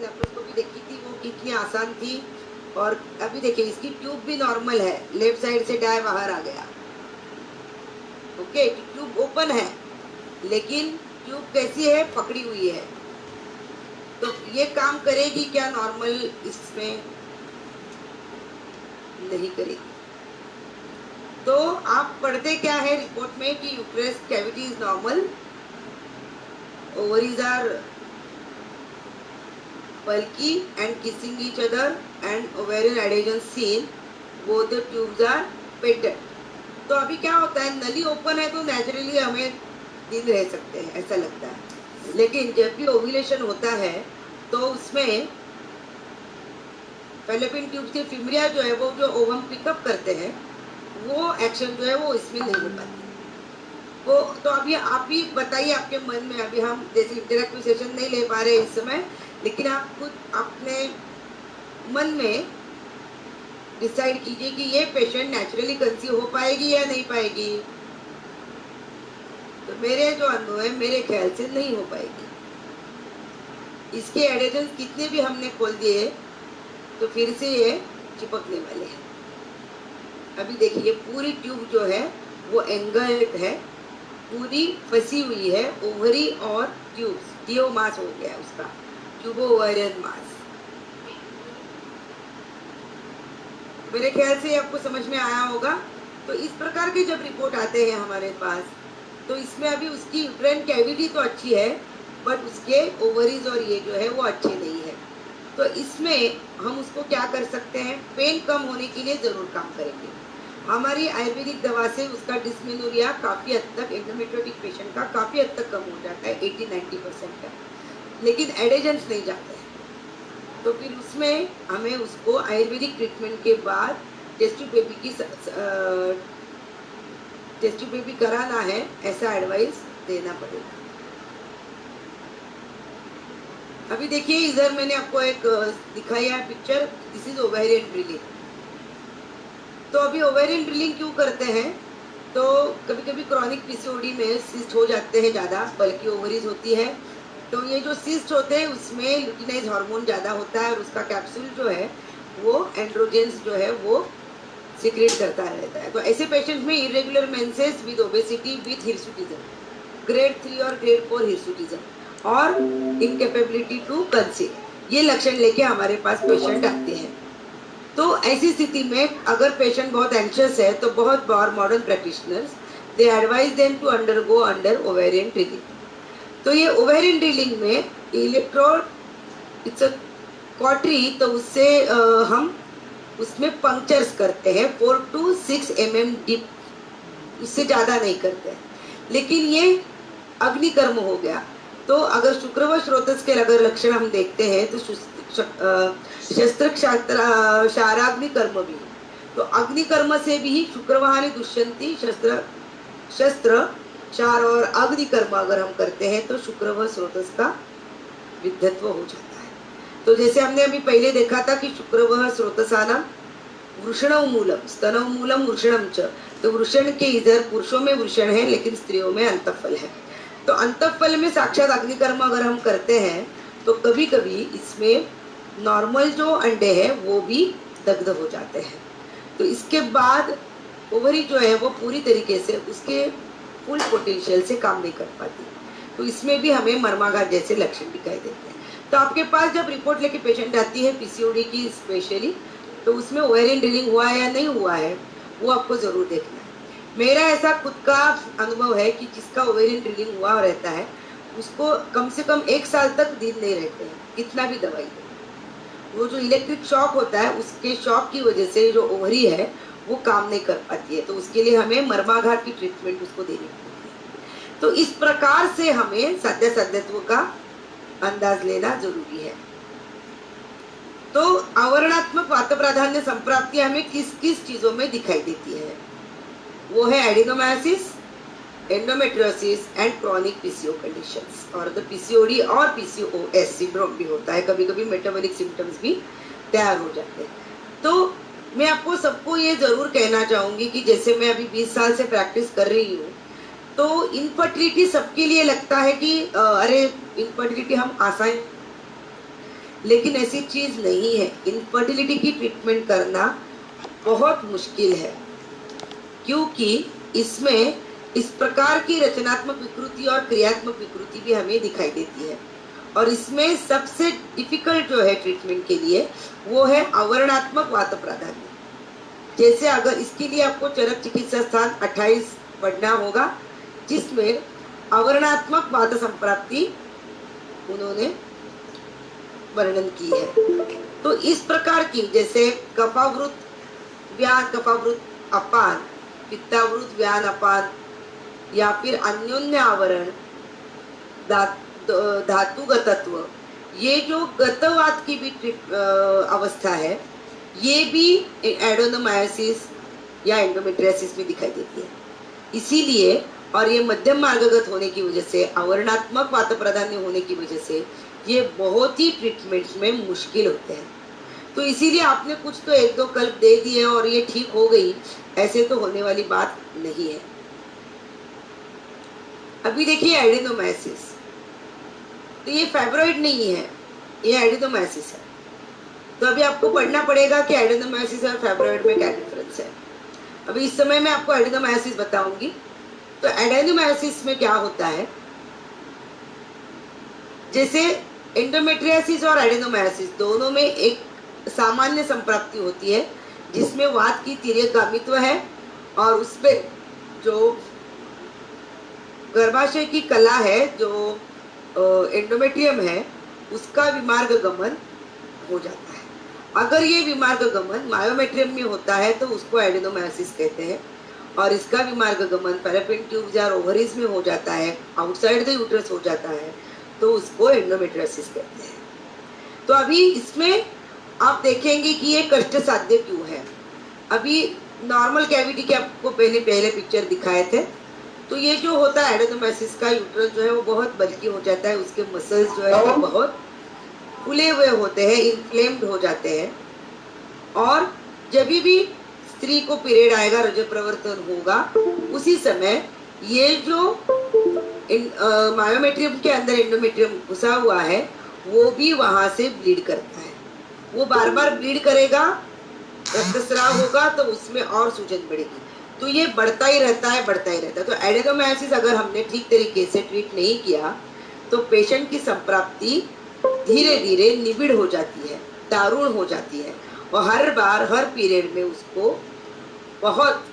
Laparoscopy देखी थी वो कितनी आसान थी। और अभी देखिए इसकी ट्यूब भी नॉर्मल है, लेफ्ट साइड से डाई बाहर आ गया। ओके, ट्यूब ओपन है लेकिन ट्यूब कैसी है, पकड़ी हुई है। तो ये काम करेगी क्या नॉर्मल इसमें? नहीं करेगी। तो आप पढ़ते क्या है रिपोर्ट में कि uterus cavity is normal, ovaries are bulky and kissing each other and ovarian adhesion seen, both the tubes are patent। तो अभी क्या होता है, नली ओपन है तो नेचुरली हमें दिन रह सकते हैं ऐसा लगता है, लेकिन जब भी ओव्यूलेशन होता है तो उसमें फैलोपियन ट्यूब के फिमरिया जो है वो जो ओवम पिकअप करते हैं वो एक्शन जो है वो इसमें नहीं हो पाती। वो तो अभी आप भी बताइए आपके मन में, अभी हम जैसे इंटरेक्टिव सेशन नहीं ले पा रहे इस समय, लेकिन आप खुद अपने मन में डिसाइड कीजिए कि ये पेशेंट नेचुरली कंसीव हो पाएगी या नहीं पाएगी। तो मेरे जो अनुभव है मेरे ख्याल से नहीं हो पाएगी। इसके एडेजन कितने भी हमने खोल दिए तो फिर से ये चिपकने वाले हैं। अभी देखिए पूरी ट्यूब जो है वो एंगल्ड है, पूरी फंसी हुई है, ओवरी और ट्यूब्स, टियो मास हो गया उसका, ट्यूबो ओवेरियन मास। मेरे ख्याल से आपको समझ में आया होगा। तो इस प्रकार के जब रिपोर्ट आते हैं हमारे पास, तो इसमें अभी उसकी यूट्राइन कैविटी तो अच्छी है बट उसके ओवरीज और ये जो है वो अच्छे नहीं है। तो इसमें हम उसको क्या कर सकते हैं, पेन कम होने के लिए जरूर काम करेंगे। हमारी आयुर्वेदिक दवा से उसका डिस्मेनोरिया काफ़ी हद तक, एंडोमेट्रियोटिक पेशेंट का काफ़ी हद तक कम हो जाता है, 80-90% का, लेकिन एडेजेंस नहीं जाते हैं। तो फिर उसमें हमें उसको आयुर्वेदिक ट्रीटमेंट के बाद टेस्ट ट्यूब बेबी कराना है ऐसा एडवाइस देना पड़ेगा। अभी देखिए इधर मैंने आपको एक दिखाया picture, this is ovarian drilling. तो अभी ओवेरियन ड्रिलिंग क्यों करते हैं, तो कभी कभी क्रॉनिक पीसीओडी में सिस्ट हो जाते हैं ज़्यादा, बल्कि ओवरीज होती है, तो ये जो सिस्ट होते हैं उसमें ल्यूटिनाइज हार्मोन ज़्यादा होता है और उसका कैप्सूल जो है वो एंड्रोजेंस जो है वो सीक्रेट करता रहता है। तो ऐसे पेशेंट्स में irregular menses with obesity with hirsutism, grade 3 और ग्रेड 4 हिर्सुटिज्म और इनकेपेबिलिटी टू कंसीव, ये लक्षण लेके हमारे पास पेशेंट आते हैं। तो ऐसी स्थिति में अगर पेशेंट बहुत एंशियस है तो बहुत बार modern practitioners they advise them to undergo under ovarian drilling. तो ये ओवेरियन ड्रिलिंग में इलेक्ट्रोड, इट्स अ कॉटरी, तो उससे हम उसमें पंक्चर्स करते हैं 4 to 6 mm डीप, उससे ज़्यादा नहीं करते हैं। लेकिन ये अग्निकर्म हो गया। तो अगर शुक्रव स्रोतस के अगर लक्षण हम देखते हैं तो शस्त्र शाराग्निकर्म भी, तो अग्निकर्म से भी शुक्रवाहानि दुष्यंती, शस्त्र शार और अग्निकर्म अगर हम करते हैं तो शुक्रव स्रोतस का विद्धत्व हो जाता है। तो जैसे हमने अभी पहले देखा था कि शुक्रव स्रोतसाना वृषणव मूलम स्तनव मूलम वृषणम च, तो वृषण के इधर पुरुषों में वृषण है लेकिन स्त्रियों में अंतःफल है। तो अंतःफल में साक्षात अग्निकर्म अगर हम करते हैं तो कभी कभी इसमें नॉर्मल जो अंडे हैं वो भी दग्ध हो जाते हैं। तो इसके बाद ओवरी जो है वो पूरी तरीके से उसके फुल पोटेंशियल से काम नहीं कर पाती, तो इसमें भी हमें मर्माघात जैसे लक्षण दिखाई देते हैं। तो आपके पास जब रिपोर्ट लेके पेशेंट आती है पीसीओडी की स्पेशली, तो उसमें ओवेरियन ड्रिलिंग हुआ है या नहीं हुआ है वो आपको जरूर देखना है। मेरा ऐसा खुद का अनुभव है कि जिसका ओवेरियन ड्रिलिंग हुआ रहता है उसको कम से कम 1 साल तक दिन नहीं रहते हैं, कितना भी दवाई दे। वो जो इलेक्ट्रिक शॉक होता है उसके शॉक की वजह से जो ओवरी है वो काम नहीं कर पाती है, तो उसके लिए हमें मर्माघात की ट्रीटमेंट उसको देनी पड़ती है। तो इस प्रकार से हमें साध्यत्व का अंदाज लेना जरूरी है। तो आवरणात्मक वात प्राधान्य संप्राप्ति हमें किस किस चीजों में दिखाई देती है, वो है adenomyosis, endometriosis and chronic PCO conditions, और द पीसीओडी और पीसीओएस सिंड्रोम भी होता है, कभी कभी मेटाबॉलिक सिम्टम्स भी तैयार हो जाते हैं। तो मैं आपको सबको ये जरूर कहना चाहूंगी कि जैसे मैं अभी 20 साल से प्रैक्टिस कर रही हूँ, तो इनफर्टिलिटी सबके लिए लगता है कि अरे इनफर्टिलिटी हम आसान, लेकिन ऐसी चीज नहीं है। इनफर्टिलिटी की ट्रीटमेंट करना बहुत मुश्किल है, क्योंकि इसमें इस प्रकार की रचनात्मक विकृति और क्रियात्मक विकृति भी हमें दिखाई देती है। और इसमें सबसे डिफिकल्ट जो है ट्रीटमेंट के लिए वो है अवर्णात्मक वात प्राधान्य। जैसे अगर इसके लिए आपको चरक चिकित्सा स्थान 28 पढ़ना होगा, जिसमें अवर्णात्मक वात संप्राप्ति उन्होंने वर्णन की है। तो इस प्रकार की जैसे कफावृत व्यान, कफावृत अपान, पित्तावृत व्यान अपान, या फिर अन्योन्य आवरण, धातुगतत्व, ये जो गतवात की भी अवस्था है, ये भी एडेनोमायोसिस या एंडोमेट्रियोसिस में दिखाई देती है। इसीलिए और ये मध्यम मार्गगत होने की वजह से, अवर्णात्मक वात प्राधान्य होने की वजह से ये बहुत ही ट्रीटमेंट्स में मुश्किल होते हैं। तो इसीलिए आपने कुछ तो एक दो कल्प दे दिए और ये ठीक हो गई, ऐसे तो होने वाली बात नहीं है। अभी देखिए एडेनोमायोसिस, तो ये फाइब्रॉइड नहीं है, ये एडेनोमायोसिस है। तो अभी आपको पढ़ना पड़ेगा कि एडेनोमायोसिस और फाइब्रॉइड में क्या डिफरेंस है। अभी इस समय मैं आपको एडेनोमायोसिस बताऊंगी। तो एडेनोमायोसिस में क्या होता है, जैसे एंडोमेट्रियोसिस और एडेनोमायोसिस दोनों में एक सामान्य संप्राप्ति होती है, जिसमें वात की तिर्यगामित्व है और उसपे जो गर्भाशय की कला है, जो एंडोमेट्रियम है, उसका विमार्ग गमन हो जाता है। अगर ये विमार्ग गमन मायोमेट्रियम में होता है तो उसको एडेनोमायोसिस कहते हैं, और इसका विमार्ग गमन फैलोपियन ट्यूब्स या ओवरीज में हो जाता है, आउटसाइड द यूट्रस हो जाता है, तो उसको एंडोमेट्रियोसिस कहते हैं। तो अभी इसमें आप देखेंगे कि ये कष्ट साध्य क्यों है। अभी नॉर्मल कैविटी के आपको पहले पिक्चर दिखाए थे, तो ये जो होता है एडेनोमायोसिस का यूट्रस जो है वो बहुत बल्की हो जाता है, उसके मसल्स जो है वो बहुत फूले हुए होते हैं, इन्फ्लेम्ड हो जाते हैं। और जब भी स्त्री को पीरियड आएगा, रजत प्रवर्तन होगा, उसी समय ये जो मायोमेट्रियम के अंदर एंडोमेट्रियम घुसा हुआ है वो भी वहां से ब्लीड करता है। वो बार बार ब्लीड करेगा, रक्तस्राव होगा, तो उसमें और सूजन बढ़ेगी। तो ये बढ़ता ही रहता है, बढ़ता ही रहता है। तो एडेनोमायोसिस अगर हमने ठीक तरीके से ट्रीट नहीं किया तो पेशेंट की संप्राप्ति धीरे धीरे निबिड़ हो जाती है, दारुण हो जाती है, और हर बार हर पीरियड में उसको बहुत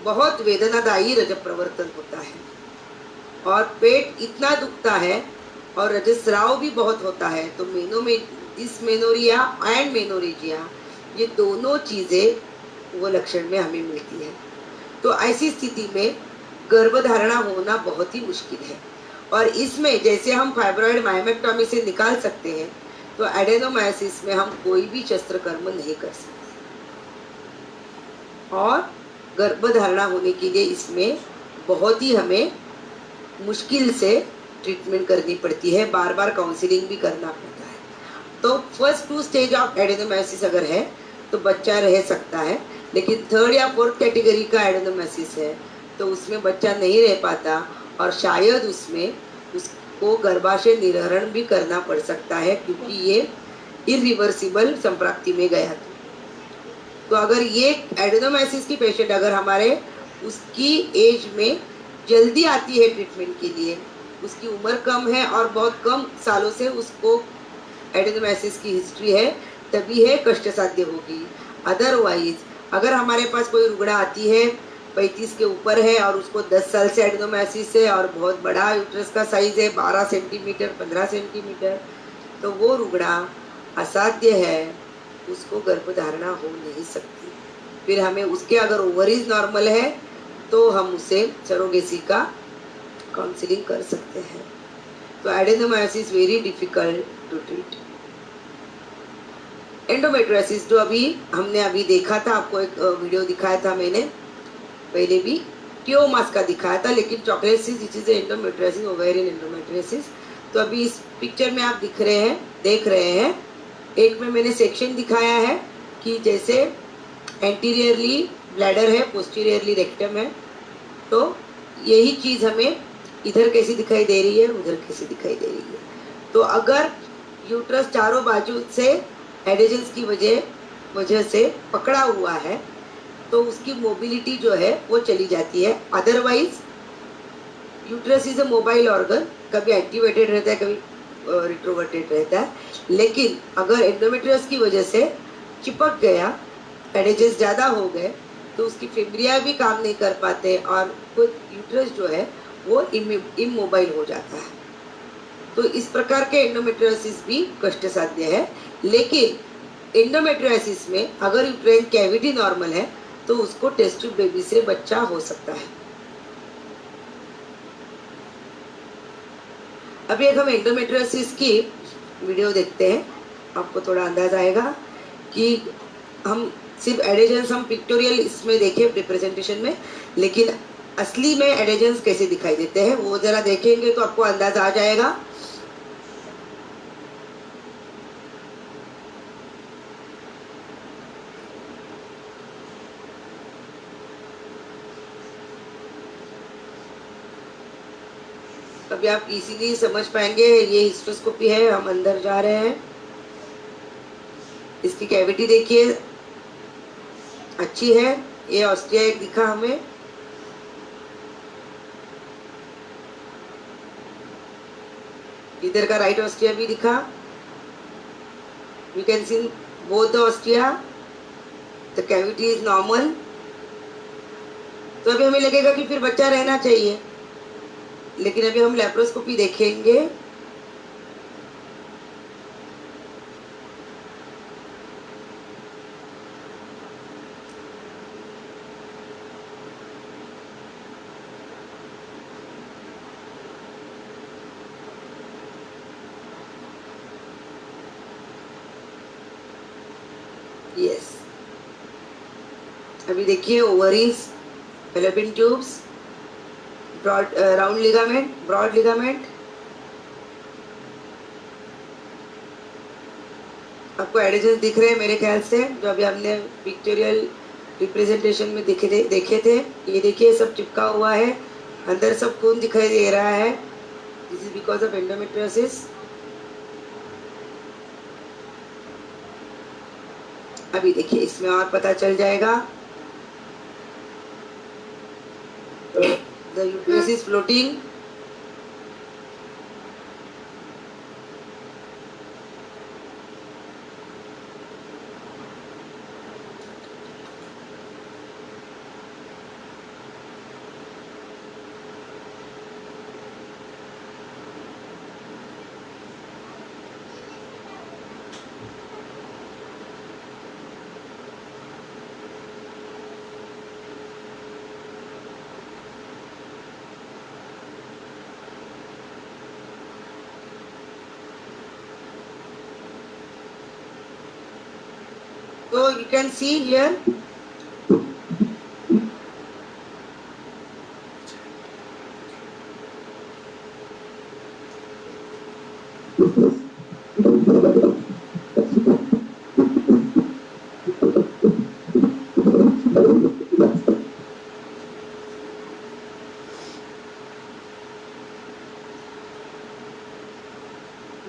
बहुत वेदनादायी रजत प्रवर्तन होता है, और पेट इतना दुखता है और रजस्राव भी बहुत होता है। तो डिस्मेनोरिया एंड मेनोरेजिया, ये दोनों चीजें वो लक्षण में हमें मिलती है। तो ऐसी स्थिति में गर्भधारणा होना बहुत ही मुश्किल है। और इसमें जैसे हम फाइब्रॉइड मायोमेक्टोमी से निकाल सकते हैं, तो एडेनोमायोसिस में हम कोई भी शस्त्र कर्म नहीं कर सकते, और गर्भधारणा होने के लिए इसमें बहुत ही हमें मुश्किल से ट्रीटमेंट करनी पड़ती है, बार बार काउंसलिंग भी करना पड़ता है। तो फर्स्ट 2 स्टेज ऑफ एडेनोमायोसिस अगर है तो बच्चा रह सकता है, लेकिन 3rd या 4th कैटेगरी का एडेनोमायोसिस है तो उसमें बच्चा नहीं रह पाता, और शायद उसमें उसको गर्भाशय निर्हरण भी करना पड़ सकता है, क्योंकि ये इरिवर्सिबल संप्राप्ति में गया। तो अगर ये एडेनोमायोसिस की पेशेंट अगर हमारे उसकी एज में जल्दी आती है ट्रीटमेंट के लिए, उसकी उम्र कम है और बहुत कम सालों से उसको एडेनोमायोसिस की हिस्ट्री है, तभी है कष्ट साध्य होगी। अदरवाइज अगर हमारे पास कोई रुग्णा आती है 35 के ऊपर है और उसको 10 साल से एडेनोमायोसिस है और बहुत बड़ा यूट्रस का साइज है 12 सेंटीमीटर 15 सेंटीमीटर, तो वो रुग्णा असाध्य है, उसको गर्भधारणा हो नहीं सकती। फिर हमें उसके अगर ओवरीज नॉर्मल है तो हम उसे सरोगेसी का काउंसलिंग कर सकते हैं। तो adenomyosis very difficult to treat. Endometriosis जो हमने अभी देखा था, आपको एक वीडियो दिखाया था मैंने पहले भी, टियोमास का दिखाया था, लेकिन chocolate cysts which is endometriosis, ovarian endometriosis. तो अभी इस पिक्चर में आप देख रहे हैं, एक में मैंने सेक्शन दिखाया है कि जैसे एंटीरियरली ब्लैडर है, पोस्टीरियरली रेक्टम है, तो यही चीज हमें इधर कैसी दिखाई दे रही है, उधर कैसी दिखाई दे रही है। तो अगर यूट्रस चारों बाजू से एडेजेंस की वजह से पकड़ा हुआ है, तो उसकी मोबिलिटी जो है वो चली जाती है। Otherwise uterus is a mobile organ, कभी एक्टिवेटेड रहता है, कभी रिट्रोवर्टेड रहता है। लेकिन अगर एंडोमेट्रियस की वजह से चिपक गया, एडेजेंस ज़्यादा हो गए, तो उसकी फिब्रिया भी काम नहीं कर पाते और खुद यूट्रस जो है वो इमोबाइल हो जाता है। तो इस प्रकार के एंडोमेट्रियोसिस भी कष्ट साध्य है। लेकिन एंडोमेट्रियोसिस में अगर यूट्राइन कैविटी नॉर्मल है तो उसको टेस्ट ट्यूब बेबी से बच्चा हो सकता है। अभी एक हम एंडोमेट्रियोसिस की वीडियो देखते हैं, आपको थोड़ा अंदाज आएगा कि हम सिर्फ एडेजेंस हम पिक्टोरियल इसमें देखे रिप्रेजेंटेशन में, लेकिन असली में एडेजेंस कैसे दिखाई देते हैं वो जरा देखेंगे तो आपको अंदाज आ जाएगा। अभी आप इजीली समझ पाएंगे, ये हिस्ट्रोस्कोपी है, हम अंदर जा रहे हैं। इसकी कैविटी देखिए अच्छी है, ये ऑस्टिया एक दिखा हमें, इधर का राइट ऑस्टिया भी दिखा। You can C both the ostia, the cavity is normal. तो अभी हमें लगेगा कि फिर बच्चा रहना चाहिए, लेकिन अभी हम लेप्रोस्कोपी देखेंगे। यस, अभी देखिए ovaries, fallopian tubes, broad round ligament, broad ligament. आपको एडिशंस दिख रहे हैं मेरे ख्याल से, जो अभी हमने पिक्चोरियल रिप्रेजेंटेशन में देखे थे। ये देखिए सब चिपका हुआ है, अंदर सब खून दिखाई दे रहा है। This is because of endometriosis. अभी देखिए इसमें और पता चल जाएगा। The uterus is floating. So you can see here,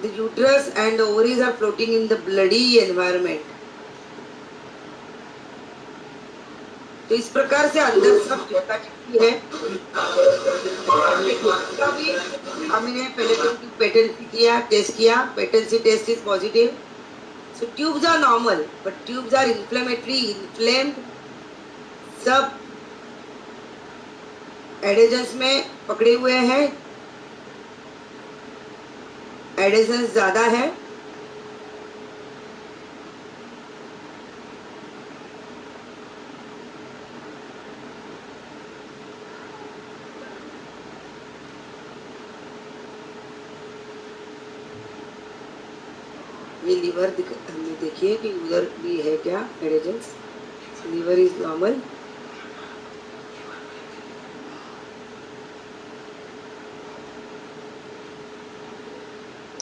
the uterus and the ovaries are floating in the bloody environment. तो इस प्रकार से अंदर सब चौथा चिपकी है। हमने पहले तो पेटेंसी किया, टेस्ट किया, patency test is positive. So tubes are normal, but tubes are inflammatory, inflamed. सब एडेजेंस में पकड़े हुए हैं, एडेजेंस ज्यादा है। ये लीवर हमने देखिए कि उधर भी है क्या एडेजेंस। Liver is normal.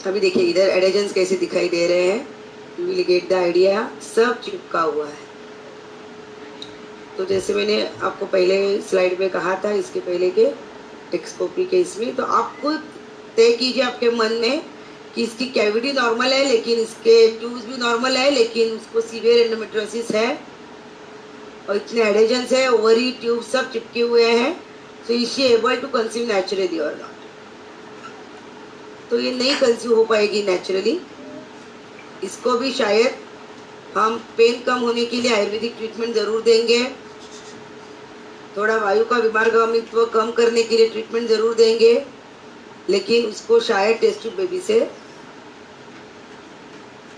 अभी देखिए इधर एडेजेंस कैसे दिखाई दे रहे हैं, you will get the idea. सब चिपका हुआ है। तो जैसे मैंने आपको पहले स्लाइड में कहा था, इसके पहले के टेक्सकोपी के इसमें, तो आप खुद तय कीजिए आपके मन में कि इसकी कैविटी नॉर्मल है, लेकिन इसके ट्यूब्स भी नॉर्मल है, लेकिन उसको सीवियर एंडोमेट्रियोसिस है और इतने एडेजन्स है, ओवरी ट्यूब सब चिपके हुए हैं। So is she able to conceive naturally और नॉट? तो ये नहीं कंसीव हो पाएगी नेचुरली। इसको भी शायद हम पेन कम होने के लिए आयुर्वेदिक ट्रीटमेंट ज़रूर देंगे, थोड़ा वायु का विमार्गामित्व कम करने के लिए ट्रीटमेंट ज़रूर देंगे, लेकिन उसको शायद टेस्ट ट्यूब बेबी से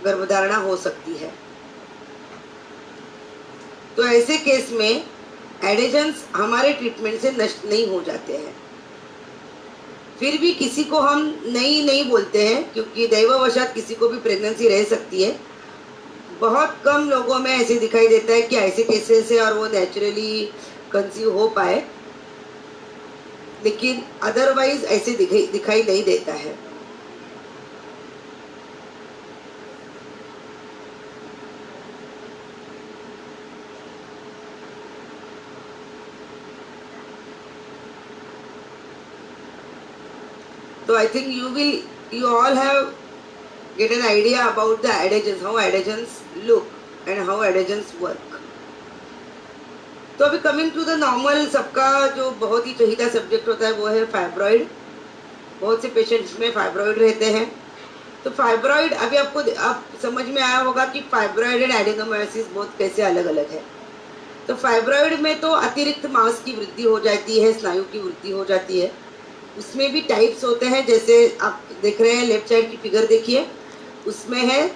गर्भधारणा हो सकती है। तो ऐसे केस में एडेजन्स हमारे ट्रीटमेंट से नष्ट नहीं हो जाते हैं। फिर भी किसी को हम नहीं बोलते हैं, क्योंकि दैववशात किसी को भी प्रेगनेंसी रह सकती है। बहुत कम लोगों में ऐसे दिखाई देता है कि ऐसे केसेस है और वो नेचुरली कंसीव हो पाए, लेकिन अदरवाइज ऐसे दिखाई नहीं देता है। So I think you all have get an idea about the adhesions, how adhesions look and how adhesions work. तो अभी कमिंग टू द नॉर्मल, सबका जो बहुत ही चहीदा सब्जेक्ट होता है वो है फाइब्रॉइड। बहुत से पेशेंट्स में फाइब्रॉइड रहते हैं। तो फाइब्रॉइड अभी आपको आप समझ में आया होगा कि फाइब्रॉइड एंड एडेनोमायोसिस बहुत कैसे अलग अलग है। तो फाइब्रॉइड में तो अतिरिक्त मांस की वृद्धि हो जाती है, स्नायु की वृद्धि हो जाती है। उसमें भी टाइप्स होते हैं, जैसे आप देख रहे हैं लेफ्ट साइड की फिगर देखिए, उसमें है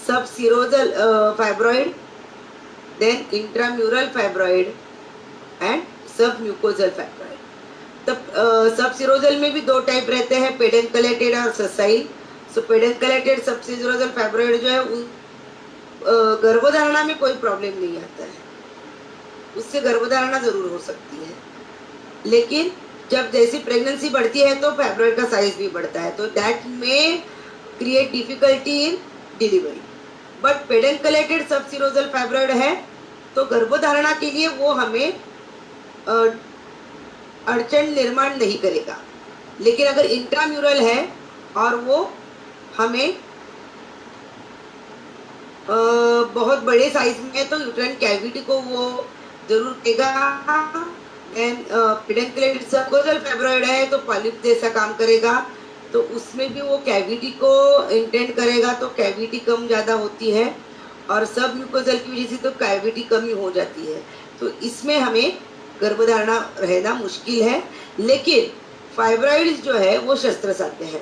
subserosal fibroid, then intramural fibroid and submucosal fibroid. तब सब सीरोजल में भी दो टाइप रहते हैं, पेडेंकलेटेड और ससाइल। सो पेडेंकलेटेड सब सीरोजल फाइब्रॉइड जो है गर्भधारणा में कोई प्रॉब्लम नहीं आता है, उससे गर्भधारणा जरूर हो सकती है, लेकिन जब जैसी प्रेगनेंसी बढ़ती है तो फाइब्रॉइड का साइज भी बढ़ता है, तो दैट में create difficulty in delivery. But pedunculated subserosal fibroid है तो गर्भधारणा के लिए वो हमें अड़चन निर्माण नहीं करेगा। लेकिन अगर इंट्राम्यूरल है और वो हमें बहुत बड़े साइज में है तो यूट्राइन कैविटी को वो जरूर देगा। देन पेडेंकलेटेड सर्कोजल फाइब्रॉइड है तो पॉलिप जैसा काम करेगा, तो उसमें भी वो कैविटी को इंटेंड करेगा, तो कैविटी कम ज़्यादा होती है, और सब म्यूकोजल की वजह से तो कैविटी कम ही हो जाती है। तो इसमें हमें गर्भधारणा रहना मुश्किल है। लेकिन फाइब्रॉइड जो है वो शस्त्र साध्य है।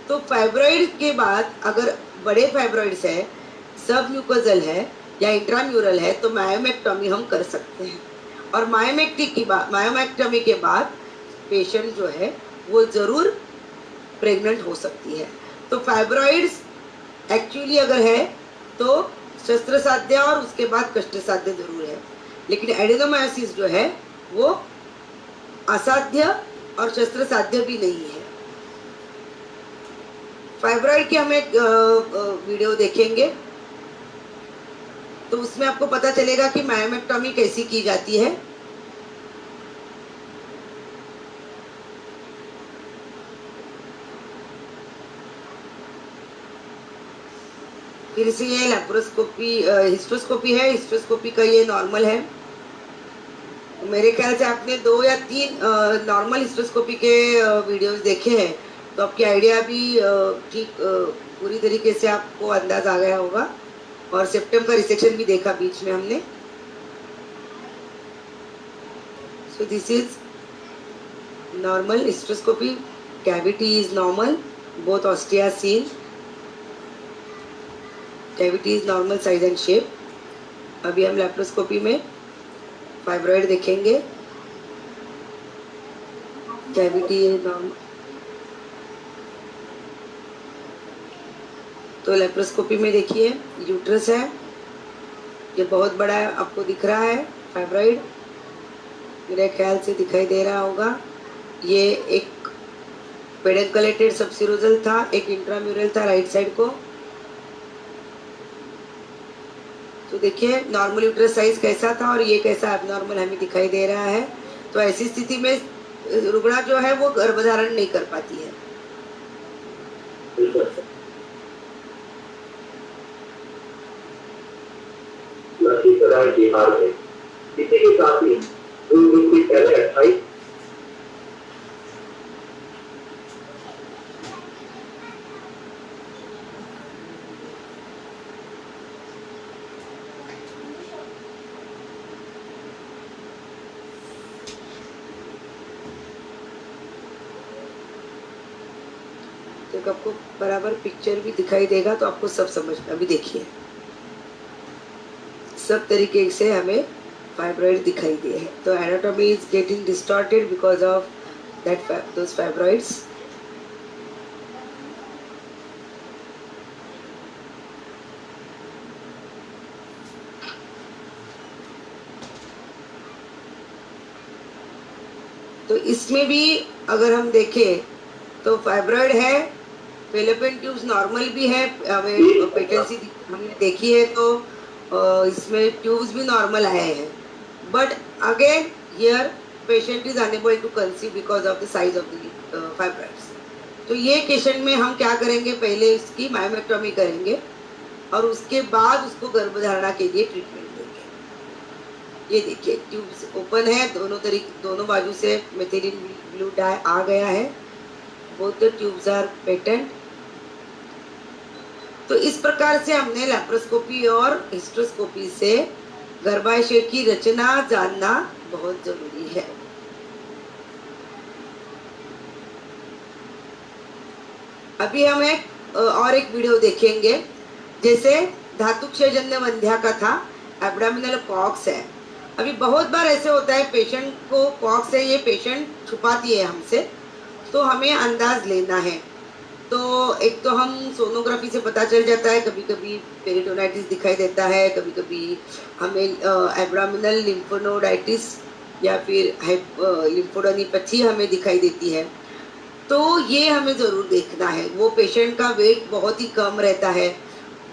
तो फाइब्रॉइड के बाद अगर बड़े फाइब्रॉइड्स है, सब म्यूकोजल है या इंट्राम्यूरल है, तो मायोमेक्टोमी हम कर सकते हैं। और मायोमेक्टोमी के बाद पेशेंट जो है वो ज़रूर प्रेग्नेंट हो सकती है। तो फाइब्रॉइड्स एक्चुअली अगर है तो शस्त्र साध्य और उसके बाद कष्ट साध्य जरूर है, लेकिन एडेनोमायोसिस जो है वो असाध्य और शस्त्र साध्य भी नहीं है। फाइब्रॉइड की हम एक वीडियो देखेंगे तो उसमें आपको पता चलेगा कि मायोमेक्टोमी कैसी की जाती है। फिर से ये लेप्रोस्कोपी हिस्ट्रोस्कोपी है। हिस्ट्रोस्कोपी का ये नॉर्मल है। मेरे ख्याल से आपने 2 या 3 नॉर्मल हिस्ट्रोस्कोपी के वीडियोस देखे हैं, तो आपकी आइडिया भी ठीक पूरी तरीके से आपको अंदाज आ गया होगा। और सेप्टम का रिसेक्शन भी देखा बीच में हमने। So this is normal hysteroscopy, cavity is normal, both ostia seen, cavity is normal size and shape. अभी हम लेप्रोस्कोपी में फाइब्रॉइड देखेंगे। Cavity is normal. तो लेप्रोस्कोपी में देखिए यूट्रस है, ये बहुत बड़ा है, आपको दिख रहा है फाइब्रॉइड, मेरे ख्याल से दिखाई दे रहा होगा। ये एक पेडेंकलेटेड सबसीरोजल था, एक इंट्राम्यूरल था राइट साइड को। तो देखिए नॉर्मल यूट्रस साइज कैसा था और ये कैसा एबनॉर्मल हमें दिखाई दे रहा है। तो ऐसी स्थिति में रुग्णा जो है वो गर्भधारण नहीं कर पाती है। घबराहट की हार गई। इसी के साथ ही 2 दिन पहले 28 तो आपको बराबर पिक्चर भी दिखाई देगा, तो आपको सब समझ में। अभी देखिए सब तरीके से हमें फाइब्रॉइड दिखाई दिए हैं। तो anatomy is getting distorted because of that those fibroids. तो इसमें भी अगर हम देखें तो फाइब्रॉइड है, फेलोपियन ट्यूब्स नॉर्मल भी है, हमें पेटेंसी हमने देखी है, तो इसमें ट्यूब्स भी नॉर्मल आए हैं। But again here patient is unable to conceive because of the size of the fibroids. तो ये केशन में हम क्या करेंगे, पहले इसकी मायोमेक्टोमी करेंगे और उसके बाद उसको गर्भधारणा के लिए ट्रीटमेंट देंगे। ये देखिए ट्यूब्स ओपन है, दोनों बाजू से मेथिलीन ब्लू डाई आ गया है, both the tubes are patent. तो इस प्रकार से हमने लैप्रोस्कोपी और हिस्ट्रोस्कोपी से गर्भाशय की रचना जानना बहुत जरूरी है। अभी हम एक वीडियो देखेंगे, जैसे धातु क्षयजन्य वंध्या का था, एब्डोमिनल कॉक्स है। अभी बहुत बार ऐसे होता है पेशेंट को कॉक्स है, ये पेशेंट छुपाती है हमसे, तो हमें अंदाज लेना है। तो एक तो हम सोनोग्राफी से पता चल जाता है, कभी कभी पेरिटोनाइटिस दिखाई देता है, कभी कभी हमें एब्डोमिनल लिम्फोनोडाइटिस या फिर लिम्फोडेनिपैथी हमें दिखाई देती है। तो ये हमें ज़रूर देखना है। वो पेशेंट का वेट बहुत ही कम रहता है,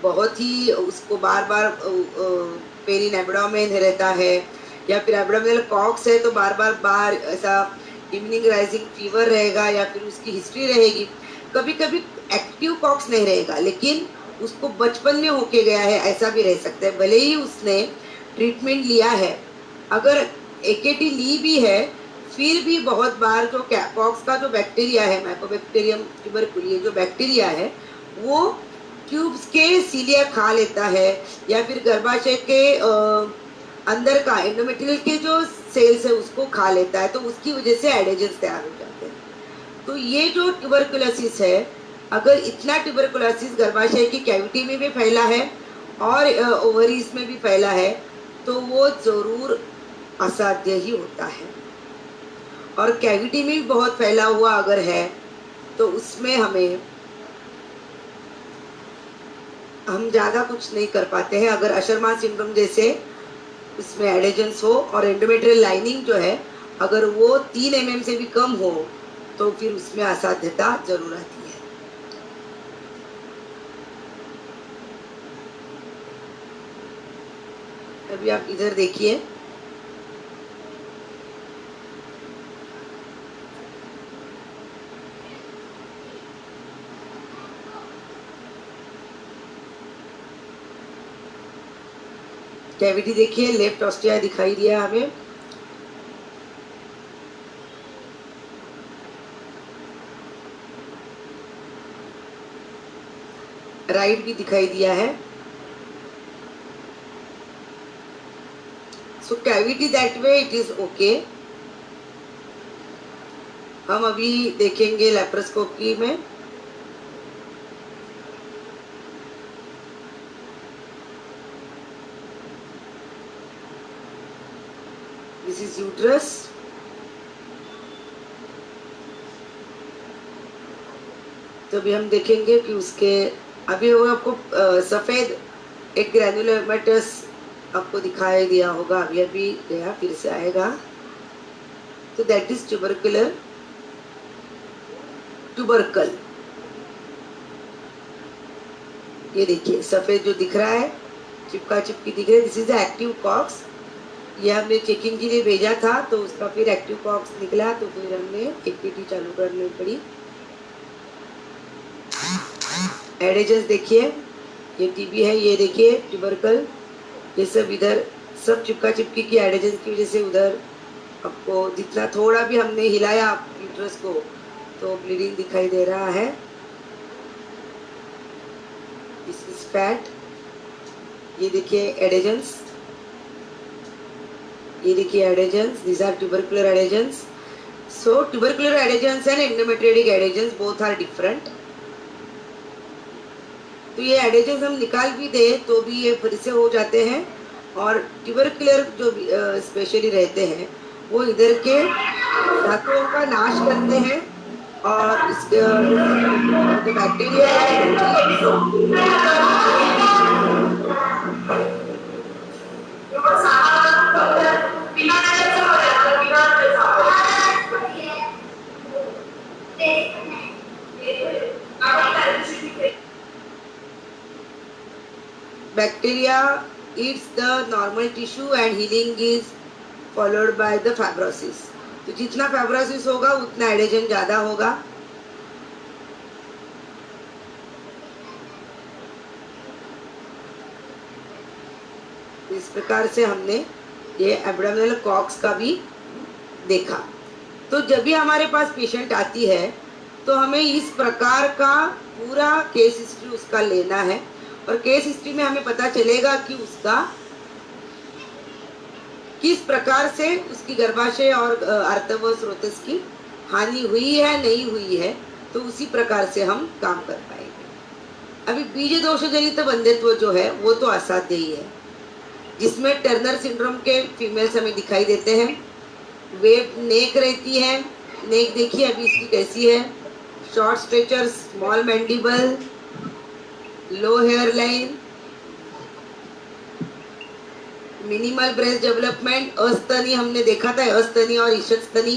बहुत ही उसको बार बार पेरिन एब्डोमेन रहता है, या फिर एब्डोमिनल कॉक्स है तो बार बार ऐसा इवनिंग राइजिंग फीवर रहेगा, या फिर उसकी हिस्ट्री रहेगी। कभी कभी एक्टिव कॉक्स नहीं रहेगा, लेकिन उसको बचपन में होके गया है, ऐसा भी रह सकता है, भले ही उसने ट्रीटमेंट लिया है। अगर एकेटी ली भी है, फिर भी बहुत बार जो कॉक्स का जो बैक्टीरिया है, माइकोबैक्टीरियम ट्यूबरकुली जो बैक्टीरिया है, वो ट्यूब्स के सीलिया खा लेता है, या फिर गर्भाशय के अंदर का एंडोमेट्रियल के जो सेल्स है उसको खा लेता है, तो उसकी वजह से एडेजेंस तैयार हो जाते हैं। तो ये जो ट्यूबरकुलोसिस है, अगर इतना ट्यूबरकुलोसिस गर्भाशय की कैविटी में भी फैला है और ओवरीज में भी फैला है, तो वो जरूर असाध्य ही होता है। और कैविटी में भी बहुत फैला हुआ अगर है, तो उसमें हम ज़्यादा कुछ नहीं कर पाते हैं। अगर अशर्मा सिंड्रोम जैसे उसमें एडेजेंस हो और एंडोमेट्रियल लाइनिंग जो है अगर वो 3 mm से भी कम हो, तो फिर उसमें असाध्यता जरूर आती है। अभी आप इधर देखिए, कैविटी देखिए, लेफ्ट ऑस्टिया दिखाई दिया हमें, राइट भी दिखाई दिया है। So cavity that way it is okay. हम अभी देखेंगे लैप्रोस्कोपी में। This is uterus. तो अभी हम देखेंगे कि उसके अभी वो आपको सफेद एक ग्रैन्युलोमेटस आपको दिखाई दिया होगा, अभी गया, फिर से आएगा। तो दैट इज ट्यूबरकुलर ट्यूबरकल। ये देखिए सफेद जो दिख रहा है, चिपका चिपकी दिख रही है, this is the active cox. ये हमने चेकिंग के लिए भेजा था, तो उसका फिर एक्टिव कॉक्स निकला, तो फिर हमने एक्टिविटी चालू करनी पड़ी। एडेजेंस देखिए, ये टीबी है, ये देखिए ट्यूबरकल, ये सब इधर सब चिपका चिपकी की एडेजन की वजह से उधर आपको जितना थोड़ा भी हमने हिलाया यूट्रस को तो ब्लीडिंग दिखाई दे रहा है। This is fat. ये देखिए एडेजन्स, ये देखिए एडेजन्स, these are tubercular adhesions. So tubercular adhesions and endometriotic adhesions both are different. तो ये एडेजन्स हम निकाल भी दे तो भी ये फिर से हो जाते हैं, और ट्यूबरकुलर जो स्पेशली रहते हैं वो इधर के धातुओं का नाश करते हैं और इसके जो bacteria bacteria eats the normal tissue and healing is followed by the fibrosis. तो जितना फाइब्रोसिस होगा उतना एडेजन ज्यादा होगा। इस प्रकार से हमने ये एब्डोमिनल कॉक्स का भी देखा। तो जब भी हमारे पास पेशेंट आती है तो हमें इस प्रकार का पूरा केस हिस्ट्री उसका लेना है, और केस हिस्ट्री में हमें पता चलेगा कि उसका किस प्रकार से उसकी गर्भाशय और आर्तव स्रोतस की हानि हुई है नहीं हुई है, तो उसी प्रकार से हम काम कर पाएंगे। अभी बीज दोष जनित बंधित्व जो है वो तो असाध्य ही है, जिसमें टर्नर सिंड्रोम के फीमेल्स हमें दिखाई देते हैं। वेब नेक रहती है, नेक देखिए अभी इसकी कैसी है, short stature, small mandible, low hairline, minimal breast development, अस्तनी हमने देखा था, अस्तनी और ईशस्तनी,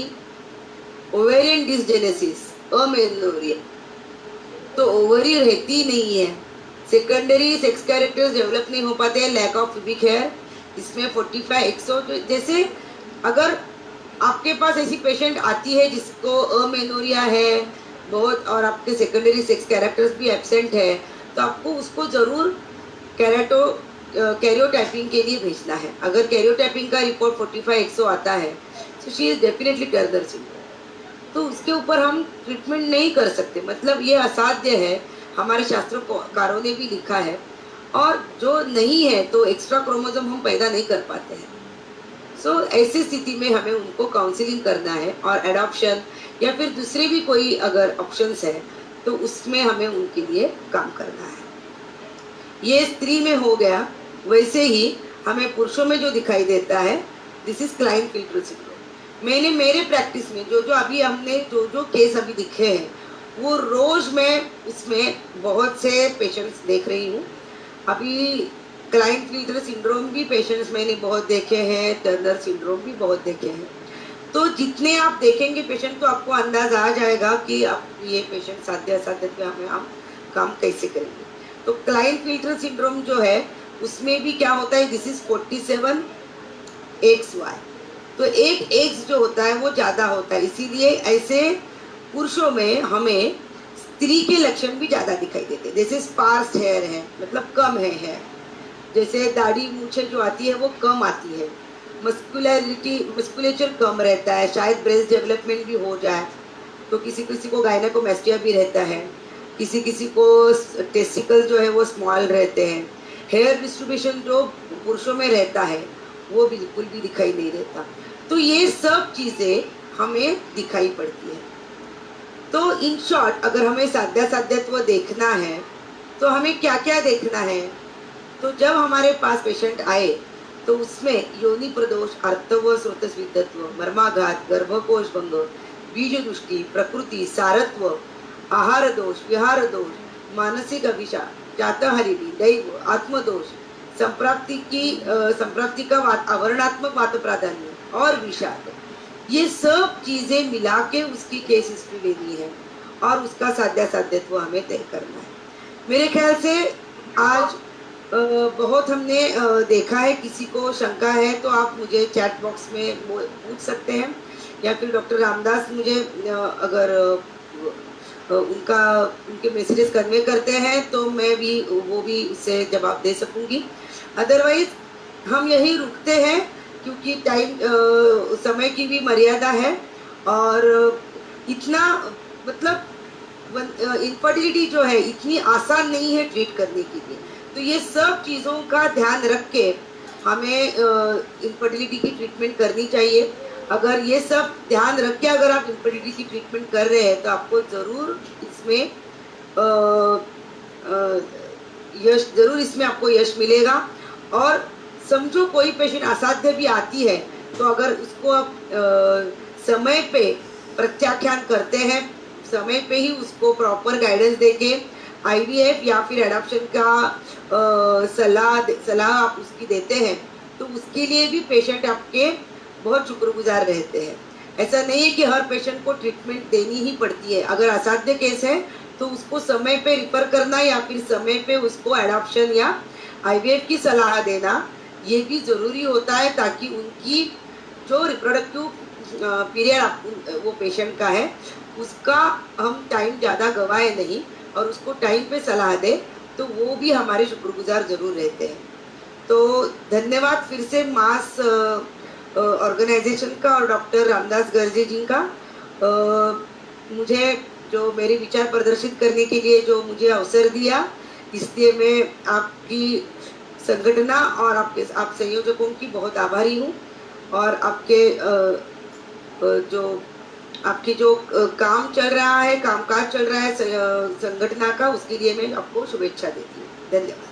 ओवेरियन डिसजेनेसिस, अमेनोरिया, तो ओवरी रहती नहीं है, सेकेंडरी सेक्स कैरेक्टर्स डेवलप नहीं हो पाते हैं, लैक ऑफ प्यूबिक हेयर, इसमें 45 100 जैसे अगर आपके पास ऐसी पेशेंट आती है जिसको अमेनोरिया है बहुत और आपके सेकेंडरी सेक्स कैरेक्टर्स भी एब्सेंट है, तो आपको उसको ज़रूर कैरियोटाइपिंग के लिए भेजना है। अगर कैरियोटाइपिंग का रिपोर्ट 45 100 आता है तो she is definitely Turner syndrome, तो उसके ऊपर हम ट्रीटमेंट नहीं कर सकते, मतलब ये असाध्य है, हमारे शास्त्रकारों ने भी लिखा है, और जो नहीं है तो एक्स्ट्रा क्रोमोसोम हम पैदा नहीं कर पाते हैं। सो ऐसी स्थिति में हमें उनको काउंसलिंग करना है, और एडॉप्शन या फिर दूसरे भी कोई अगर ऑप्शंस है तो उसमें हमें उनके लिए काम करना है। ये स्त्री में हो गया, वैसे ही हमें पुरुषों में जो दिखाई देता है, दिस इज क्लाइनफिल्टर सिंड्रोम। मैंने मेरे प्रैक्टिस में जो अभी हमने जो केस अभी दिखे हैं वो रोज मैं उसमें बहुत से पेशेंट्स देख रही हूँ। अभी क्लाइनफिल्टर सिंड्रोम भी पेशेंट्स मैंने बहुत देखे हैं, टर्नर सिंड्रोम भी बहुत देखे हैं। तो जितने आप देखेंगे पेशेंट तो आपको अंदाजा आ जाएगा कि आप ये पेशेंट साध्य असाध्य पे हम काम कैसे करेंगे। तो क्लाइनफिल्टर सिंड्रोम जो है उसमें भी क्या होता है, दिस इज 47 XY, तो एक एक्स जो होता है वो ज़्यादा होता है, इसीलिए ऐसे पुरुषों में हमें स्त्री के लक्षण भी ज़्यादा दिखाई देते हैं। जैसे स्पार्स हेयर है, मतलब कम है हेयर, जैसे दाढ़ी मूछे जो आती है वो कम आती है, मस्कुलेचर कम रहता है, शायद ब्रेस्ट डेवलपमेंट भी हो जाए, तो किसी किसी को गायनेकोमेस्टिया भी रहता है, किसी किसी को टेस्टिकल जो है वो स्मॉल रहते हैं, हेयर डिस्ट्रीब्यूशन जो पुरुषों में रहता है वो बिल्कुल भी दिखाई नहीं रहता। तो ये सब चीज़ें हमें दिखाई पड़ती है। तो इन शॉर्ट अगर हमें साध्यत्व देखना है तो हमें क्या क्या देखना है, तो जब हमारे पास पेशेंट आए तो उसमें योनि प्रदोष, आर्तव स्रोतस विद्धत्व, मर्माघात, गर्भकोश भंग, बीज दृष्टि, प्रकृति, सारत्व, आहार दोष, विहार दोष, मानसिक अभिशाप, जातहरिणी, दैव, आत्मदोष, संप्राप्ति का आवरणात्मक वात प्राधान्य और विषाद, ये सब चीजें मिला के उसकी केस हिस्ट्री लेनी है और उसका साध्यत्व हमें तय करना है। मेरे ख्याल से आज बहुत हमने देखा है। किसी को शंका है तो आप मुझे चैट बॉक्स में पूछ सकते हैं, या फिर डॉक्टर रामदास मुझे अगर उनके मैसेजेस कन्वे करते हैं तो मैं भी वो भी उससे जवाब दे सकूंगी। अदरवाइज हम यही रुकते हैं क्योंकि समय की भी मर्यादा है और इतना मतलब इनफर्टिलिटी जो है इतनी आसान नहीं है ट्रीट करने के लिए। तो ये सब चीज़ों का ध्यान रख के हमें इनफर्टिलिटी की ट्रीटमेंट करनी चाहिए। अगर ये सब ध्यान रख के अगर आप इनफर्टिलिटी की ट्रीटमेंट कर रहे हैं तो आपको ज़रूर इसमें इसमें आपको यश मिलेगा। और समझो कोई पेशेंट असाध्य भी आती है तो अगर उसको आप समय पे प्रत्याख्यान करते हैं, समय पे ही उसको प्रॉपर गाइडेंस देके आईवीएफ या फिर एडॉप्शन का सलाह आप उसकी देते हैं तो उसके लिए भी पेशेंट आपके बहुत शुक्रगुजार रहते हैं। ऐसा नहीं है कि हर पेशेंट को ट्रीटमेंट देनी ही पड़ती है। अगर असाध्य केस है तो उसको समय पे रिफर करना या फिर समय पे उसको एडॉप्शन या आईवीएफ की सलाह देना ये भी ज़रूरी होता है, ताकि उनकी जो रिप्रोडक्टिव पीरियड वो पेशेंट का है उसका हम टाइम ज़्यादा गवाए नहीं और उसको टाइम पे सलाह दे तो वो भी हमारे शुक्रगुजार ज़रूर रहते हैं। तो धन्यवाद फिर से मास ऑर्गेनाइजेशन का और डॉक्टर रामदास गर्जे जी का मुझे जो मेरे विचार प्रदर्शित करने के लिए जो मुझे अवसर दिया, इसलिए मैं आपकी संगठना और आप संयोजकों की बहुत आभारी हूँ। और आपके जो काम चल रहा है, कामकाज चल रहा है संगठना का, उसके लिए मैं आपको शुभेच्छा देती हूँ। धन्यवाद।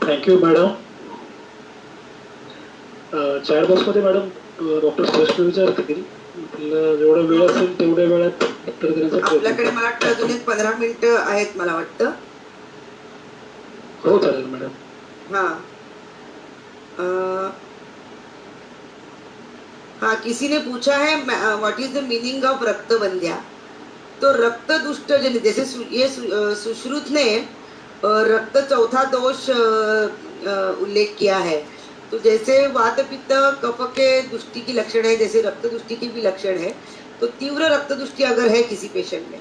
Thank you madam. चॅट बॉक्समध्ये मॅडम डॉक्टर प्रश्न विचारतील, जेवढा वेळ असेल तेवढ्या वेळात उत्तर देण्याचा आपल्याकडे मला वाटतं अजून 15 मिनिटं आहेत मला वाटतं. हो चालेल मॅडम. हाँ, किसी ने पूछा है what is the meaning of रक्तबंध्या। तो रक्त दुष्ट जन, जैसे ये सुश्रुत ने रक्त चौथा दोष उल्लेख किया है, तो जैसे वात पित्त कफ के दुष्टि की लक्षण है, जैसे रक्त दुष्टि के भी लक्षण है, तो तीव्र रक्त दुष्टि अगर है किसी पेशेंट में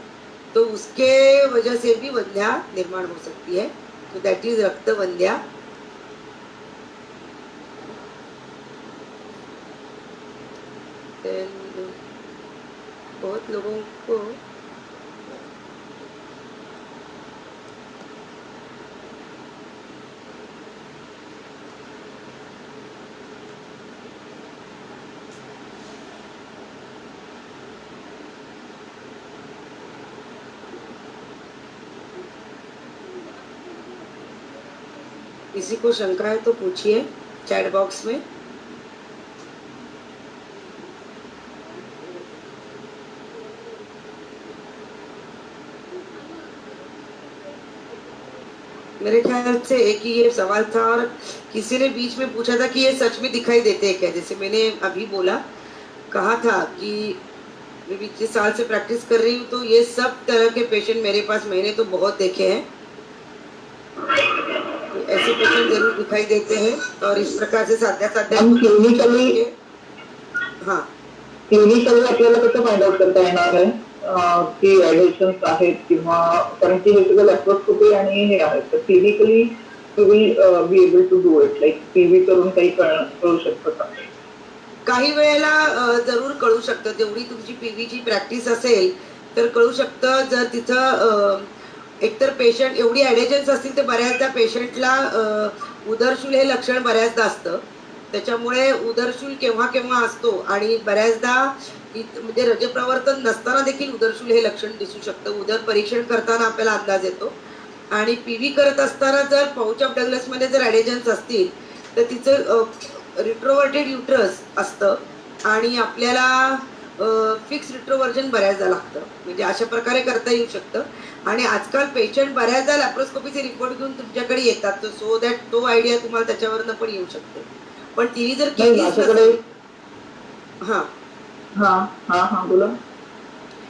तो उसके वजह से भी वंध्या निर्माण हो सकती है। तो दैट इज रक्तबंध्या। बहुत लोगों को किसी को शंका है तो पूछिए चैट बॉक्स में। मेरे ख्याल से एक ही ये सवाल था और किसी ने बीच में पूछा था कि ये सच में दिखाई देते हैं क्या। जैसे मैंने अभी कहा था कि मैं 25 साल से प्रैक्टिस कर रही हूँ, तो ये सब तरह के पेशेंट मेरे पास मैंने तो बहुत देखे हैं। तो ऐसे पेशेंट जरूर दिखाई देते हैं और इस प्रकार से साध्या क्लिनिकली आपल्याला कसं फाइंड आउट करता येणार आहे की ऍडिशन्स आहेत किंवा, कारण की हे सगळं लॅप्रोस्कोपी आणि हे आहे, तर clinically you will be able to do it, like PV करून काही कळू शकतं का? काही वेळेला जरूर कळू शकतं, जेवढी तुमची पीव्हीची प्रॅक्टिस असेल तर कळू शकतं. जर तिथं एकतर पेशंट एवढी ॲडेजन्स असतील तर बऱ्याचदा पेशंटला उदरशूल हे लक्षण बऱ्याचदा असतं, त्याच्यामुळे उदरशूल केव्हा केव्हा असतो आणि बऱ्याचदा म्हणजे रजप्रवर्तन नसताना देखील उदरशूल हे लक्षण दिसू शकतं. उदर परीक्षण करताना आपल्याला अंदाज येतो आणि पीव्ही करत असताना जर पाउच ऑफ डगलसमध्ये जर ॲडेजन्स असतील तर तिचं रिट्रोवर्टेड युट्रस असतं आणि आपल्याला फिक्स रिट्रोवर्जन बऱ्याचदा लागतं. म्हणजे अशा प्रकारे करता येऊ शकतं. आणि आजकाल पेशंट बऱ्याचदा लॅप्रोस्कोपीचे रिपोर्ट घेऊन तुमच्याकडे येतात, सो दॅट तो आयडिया तुम्हाला त्याच्यावरनं पण येऊ शकते. पण तिने जर बोला.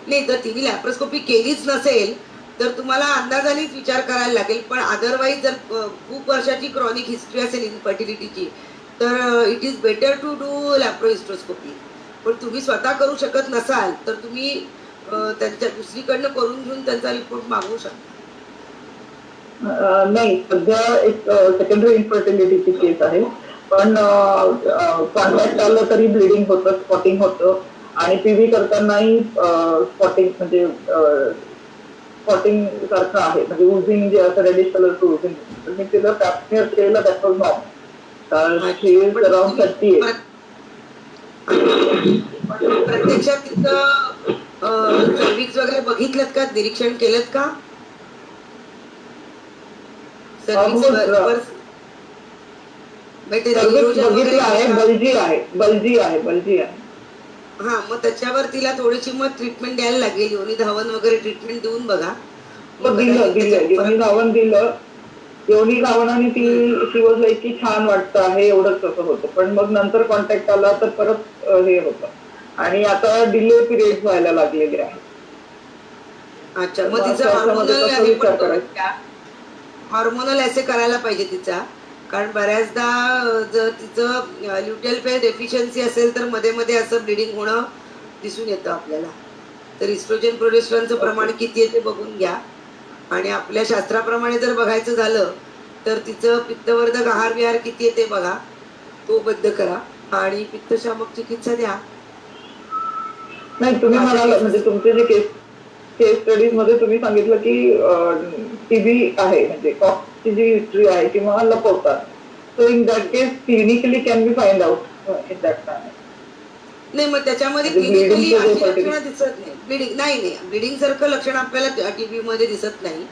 नाही, तर तिने लॅप्रोस्कोपी केलीच नसेल तर तुम्हाला अंदाजानेच विचार करायला लागेल. पण अदरवाईज जर खूप वर्षाची क्रॉनिक हिस्ट्री असेल इनफर्टिलिटीची तर it is better to do laparohysteroscopy. पण तुम्ही स्वतः करू शकत नसाल तर तुम्ही त्यांच्या दुसरीकडनं करून घेऊन त्यांचा रिपोर्ट मागवू शकता. नाही, सध्या एक सेकंडरी इन्फर्टिलिटीची केस आहे. पण कॉन्टॅक्ट आलं तरी ब्लिडिंग होतं, स्पॉटिंग होतं आणि पीव्ही करतानाही स्पॉटिंग म्हणजे स्पॉटिंग सारखं आहे, म्हणजे उझिंग जे असं रेडिश कलरचं उझिंग. तर मी तिला पॅप्समिअर केलं, दॅट वॉज नॉर्मल. शी अच्छा, इज पण अराउंड तुम्ही 38. अच्छा, पण तुम्ही प्रत्यक्षात तिथं सर्व्हिस वगैरे बघितलं का, निरीक्षण केलं का सर्व्हिस हो, वर त्याचा सर्विस इरोजन वगैरे बघितलं आहे, कशा. बल्जी आहे, बल्जी आहे, बल्जी आहे. हा, मग त्याच्यावर तिला थोडीशी मग ट्रीटमेंट द्यायला लागेल, योनी धावन वगैरे ट्रीटमेंट देऊन बघा, हो, मग दिलं कदाचित दिलं, त्याच्यात योनी फरक. धावन दिलं. योनी धावनाने ती हम्म. शी वॉज लाईक की छान वाटतं आहे, एवढंच तसं होतं. पण मग नंतर कॉन्टॅक्ट आला तर परत हे होतं आणि आता डिले पिरियड व्हायला लागलेले आहे. अच्छा, तर मग मग तिचं अशा ह्याच्यामध्ये हॉर्मोनल कसं हे पण विचार करून करायचा. घ्या. हॉर्मोनल ऐसे करायला पाहिजे तिचा, कारण बऱ्याचदा जर तिचं ल्युटेल फेल डेफिशियन्सी असेल तर मध्ये मध्ये असं ब्लिडिंग होणं दिसून येतं आपल्याला. तर इस्ट्रोजन प्रोजेस्ट्रॉनचं ओके. प्रमाण किती आहे ते बघून घ्या. आणि आपल्या शास्त्राप्रमाणे जर बघायचं झालं तर तिचं पित्तवर्धक आहार विहार किती आहे ते बघा, तो बंद करा आणि पित्तशामक चिकित्सा द्या. नाही, तुम्ही अशा म्हणाला म्हणजे केसेस. तुमचे जे केस केस स्टडीज मध्ये तुम्ही सांगितलं की टीबी आहे, म्हणजे कॉफची जी हिस्ट्री आहे किंवा लपवतात. So in that case clinically can be find out in that manner. नाही, मग त्याच्यामध्ये म्हणजे क्लिनिकली ब्लिडिंगचं जे अशी पर्टिक्युलर. लक्षणं दिसत नाही. ब्लिडिंग नाही नाही, ब्लिडिंग सारखं लक्षण आपल्याला टीबी मध्ये दिसत नाही.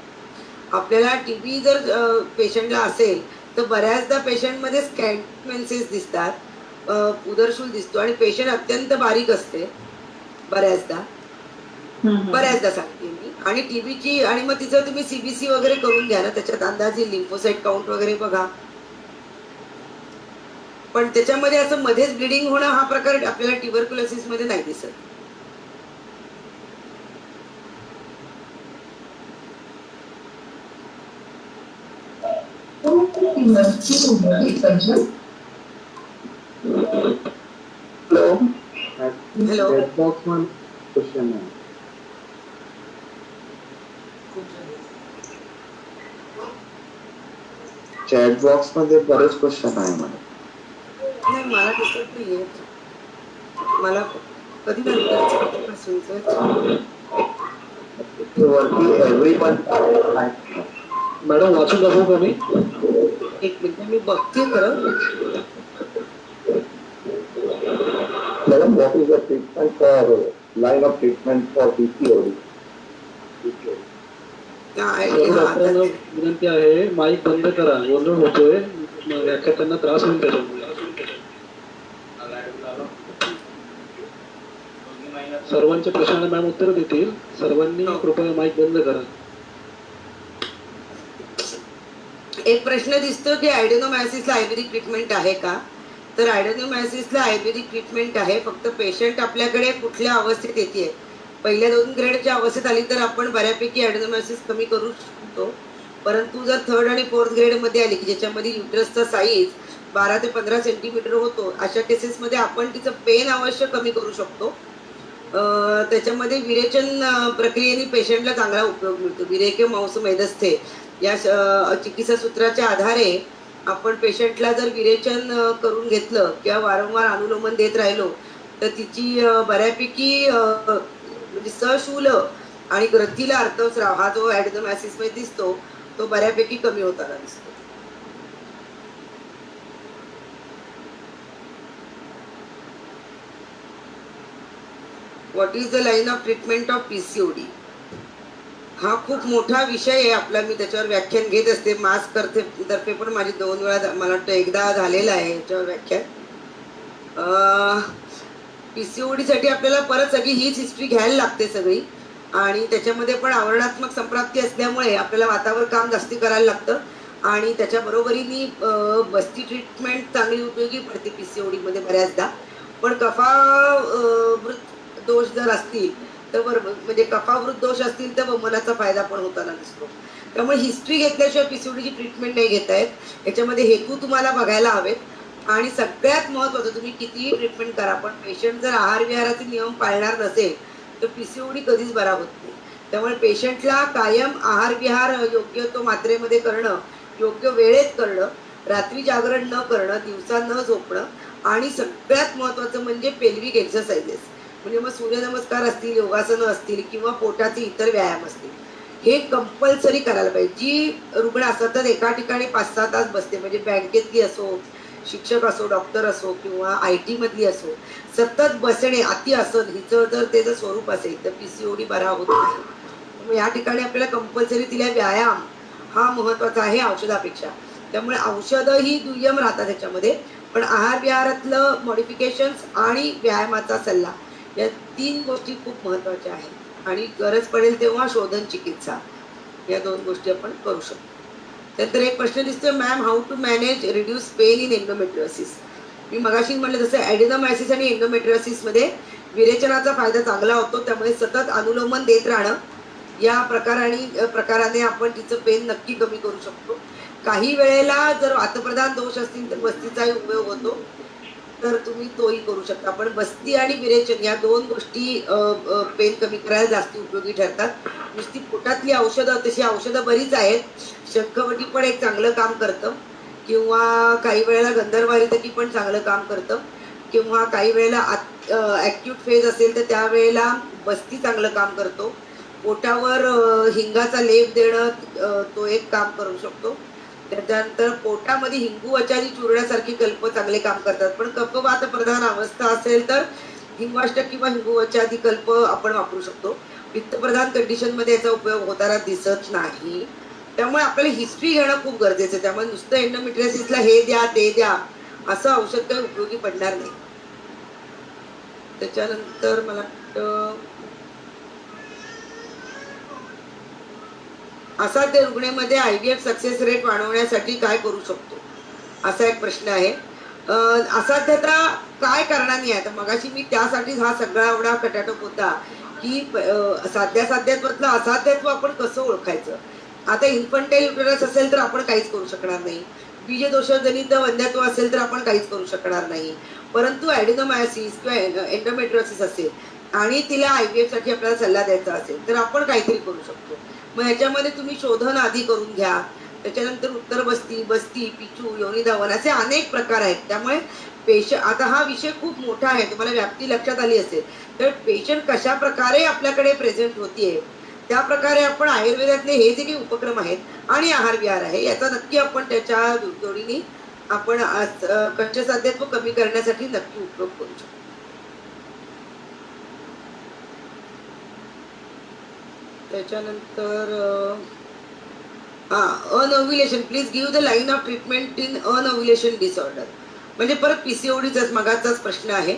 आपल्याला टीबी जर पेशंटला असेल तर बऱ्याचदा पेशंटमध्ये स्कॅन्टमेन्सेस दिसतात, उदरशूल दिसतो आणि पेशंट अत्यंत बारीक असते बऱ्याचदा. बऱ्याचदा सांगते मी. आणि टीबीची आणि मग तिचं तुम्ही सीबीसी वगैरे करून घ्या ना, त्याच्यात अंदाजे लिम्फोसाइट काउंट वगैरे बघा. पण त्याच्यामध्ये असं मध्येच ब्लिडिंग होणं हा प्रकार आपल्याला ट्युबरक्युलोसिस मध्ये नाही दिसत. हॅलो. हॅलो. चॅट बॉक्स मध्ये क्वेश्चन आहे. चॅट बॉक्स मध्ये बरेच क्वेश्चन आहे मला. नाही, मला दिसत नाहीये. मला कधी नंतरचं कधीपासूनच. वरती एव्हरीवन आहे. मॅडम वाचून दाखवू का मी? एक मिनिट मी बघते खरं. Madam, what is the treatment for line of treatment for PCOD? सर्व हा, आता डॉक्टरांना विनंती आहे, माईक बंद करा, गोंधळ होतोय, व्याख्यात्यांना त्रास होईल त्याच्यामुळे. सर्वांच्या प्रश्नाला मॅम उत्तर देतील. सर्वांनी कृपया माईक बंद करा. एक प्रश्न दिसतो की आयडेनोमायसिसला आयुर्वेदिक ट्रीटमेंट आहे का. तर आयडेनोमायसिसला आयुर्वेदिक ट्रीटमेंट आहे, फक्त पेशंट आपल्याकडे कुठल्या अवस्थेत येते. पहिल्या 2 ग्रेडच्या अवस्थेत आली तर आपण बऱ्यापैकी आयडेनोमायसिस कमी करू शकतो. परंतु जर 3rd आणि 4th ग्रेडमध्ये आली की ज्याच्यामध्ये युट्रसचा साईज 12 ते 15 सेंटीमीटर होतो, अशा केसेसमध्ये आपण तिचं पेन अवश्य कमी करू शकतो. त्याच्यामध्ये विरेचन प्रक्रियेने पेशंटला चांगला उपयोग मिळतो. विरेके मांस मेदस्थे या चिकित्सा सूत्राच्या आधारे आपण पेशंटला जर विरेचन करून घेतलं किंवा वारंवार अनुलोमन देत राहिलो तर तिची बऱ्यापैकी म्हणजे सशूल आणि ग्रंथीला अर्थस्राव हा जो ॲडेनोमायसिस मध्ये दिसतो तो बऱ्यापैकी कमी होताना दिसतो. What is the line of treatment of PCOD. हा खूप मोठा विषय आहे आपला. मी त्याच्यावर व्याख्यान घेत असते. मास्क तर्फे पण माझी 2 वेळा, मला वाटतं एकदा झालेलं आहे याच्यावर व्याख्यान. पीसीओडी साठी आपल्याला परत सगळी हीच हिस्ट्री घ्यायला लागते सगळी, आणि त्याच्यामध्ये पण आवरणात्मक संप्राप्ती असल्यामुळे आपल्याला वातावर काम जास्ती करायला लागतं आणि त्याच्या बरोबरीने बस्ती ट्रीटमेंट चांगली उपयोगी पडते पीसीओडी मध्ये बऱ्याचदा. पण कफावृत दोष जर असतील तर म्हणजे कफावृत दोष असतील तर वमनाचा फायदा पण होताना दिसतो. त्यामुळे हिस्ट्री घेतल्याशिवाय पीसीओडीची ट्रीटमेंट नाही घेता येत. याच्यामध्ये हेतू तुम्हाला बघायला हवेत. आणि सगळ्यात महत्त्वाचं, तुम्ही कितीही ट्रीटमेंट करा पण पेशंट जर आहार विहाराचे नियम पाळणार नसेल तर पीसीओडी कधीच बरा होत नाही. त्यामुळे पेशंटला कायम आहार विहार योग्य तो मात्रेमध्ये करणं, योग्य वेळेत करणं, रात्री जागरण न करणं, दिवसा न झोपणं आणि सगळ्यात महत्त्वाचं म्हणजे पेल्विक एक्सरसाइजेस, म्हणजे मग सूर्यनमस्कार असतील, योगासनं असतील किंवा पोटाचे इतर व्यायाम असतील, हे कंपल्सरी करायला पाहिजे. जी रुग्ण सतत एका ठिकाणी 5-6 तास बसते, म्हणजे बँकेतली असो, शिक्षक असो, डॉक्टर असो किंवा IT मधली असो, सतत बसणे, अति आसन हिचं जर त्याचं स्वरूप असेल तर PCOD बरा होत नाही. मग या ठिकाणी आपल्याला कंपल्सरी तिला व्यायाम हा महत्त्वाचा आहे औषधापेक्षा. त्यामुळे औषधं ही दुय्यम राहतात ह्याच्यामध्ये, पण आहार विहारातलं मॉडिफिकेशन्स आणि व्यायामाचा सल्ला या 3 गोष्टी खूप महत्त्वाच्या आहेत आणि गरज पडेल तेव्हा शोधन चिकित्सा या 2 गोष्टी आपण करू शकतो. त्यानंतर एक प्रश्न दिसतोय, ma'am how to manage reduce pain in endometriosis. मी मगाशी म्हटलं जसं ॲडिनोमायसिस आणि एंडोमेट्रियोसिसमध्ये विरेचनाचा फायदा चांगला होतो, त्यामुळे सतत अनुलोमन देत राहणं या प्रकाराने आपण तिचं पेन नक्की कमी करू शकतो. काही वेळेला जर वातप्रधान दोष असतील तर बस्तीचाही उपयोग होतो, तर तुम्ही तोही करू शकता. पण बस्ती आणि विरेचन या 2 गोष्टी पेन कमी करायला जास्त उपयोगी ठरतात. नुसती पोटातली औषधं, तशी औषधं बरीच आहेत. शंखवटी पण एक चांगलं काम करतं किंवा काही वेळेला गंधर्वारितकी पण चांगलं काम करतं किंवा काही वेळेला ॲक्यूट फेज असेल तर त्यावेळेला बस्ती चांगलं काम करतो. पोटावर हिंगाचा लेप देणं तो एक काम करू शकतो. त्याच्यानंतर पोटामध्ये हिंगू वचादी चुरण्यासारखी कल्प चांगले काम करतात. पण कफवात प्रधान अवस्था असेल तर हिंगवाष्टक किंवा हिंगू वचादी कल्प आपण वापरू शकतो. पित्तप्रधान कंडिशनमध्ये याचा उपयोग होताना दिसत नाही. त्यामुळे आपल्याला हिस्ट्री घेणं खूप गरजेचं आहे. त्यामुळे नुसतं एंडोमेट्रियोसिसला हे द्या ते द्या असं औषध काही उपयोगी पडणार नाही. त्याच्यानंतर मला वाटतं असाध्य रुग्णेमध्ये IVF सक्सेस रेट वाढवण्यासाठी काय करू शकतो असा एक प्रश्न आहे. असाध्यता काय कारणाने आहे, तर मगाशी मी त्यासाठीच हा सगळा एवढा कटाटोप होता की साध्यात्वातलं असाध्यत्व आपण कसं ओळखायचं. आता इन्फंटाईल युटेरस असेल तर आपण काहीच करू शकणार नाही, बीजदोषजनित वंध्यत्व असेल तर आपण काहीच करू शकणार नाही. परंतु ॲडिनोमायसिस किंवा एंडोमेट्रियोसिस असेल आणि तिला IVF साठी आपल्याला सल्ला द्यायचा असेल तर आपण काहीतरी करू शकतो. मग ह्याच्यामध्ये तुम्ही शोधन आधी करून घ्या, त्याच्यानंतर उत्तर बस्ती, पिचू, योनिधावन असे अनेक प्रकार आहेत. त्यामुळे आता हा विषय खूप मोठा आहे, तुम्हाला व्याप्ती लक्षात आली असेल. तर पेशंट कशा प्रकारे आपल्याकडे प्रेझेंट होतीये त्या प्रकारे आपण आयुर्वेदातले हे जे काही उपक्रम आहेत आणि आहार विहार आहे याचा नक्की आपण त्याच्या जोडीने आपण कष्टसाध्यत्व कमी करण्यासाठी नक्की उपयोग करू शकतो. त्याच्यानंतर anovulation, please give the line of treatment in anovulation disorder. म्हणजे परत PCODचाच मगाचाच प्रश्न आहे,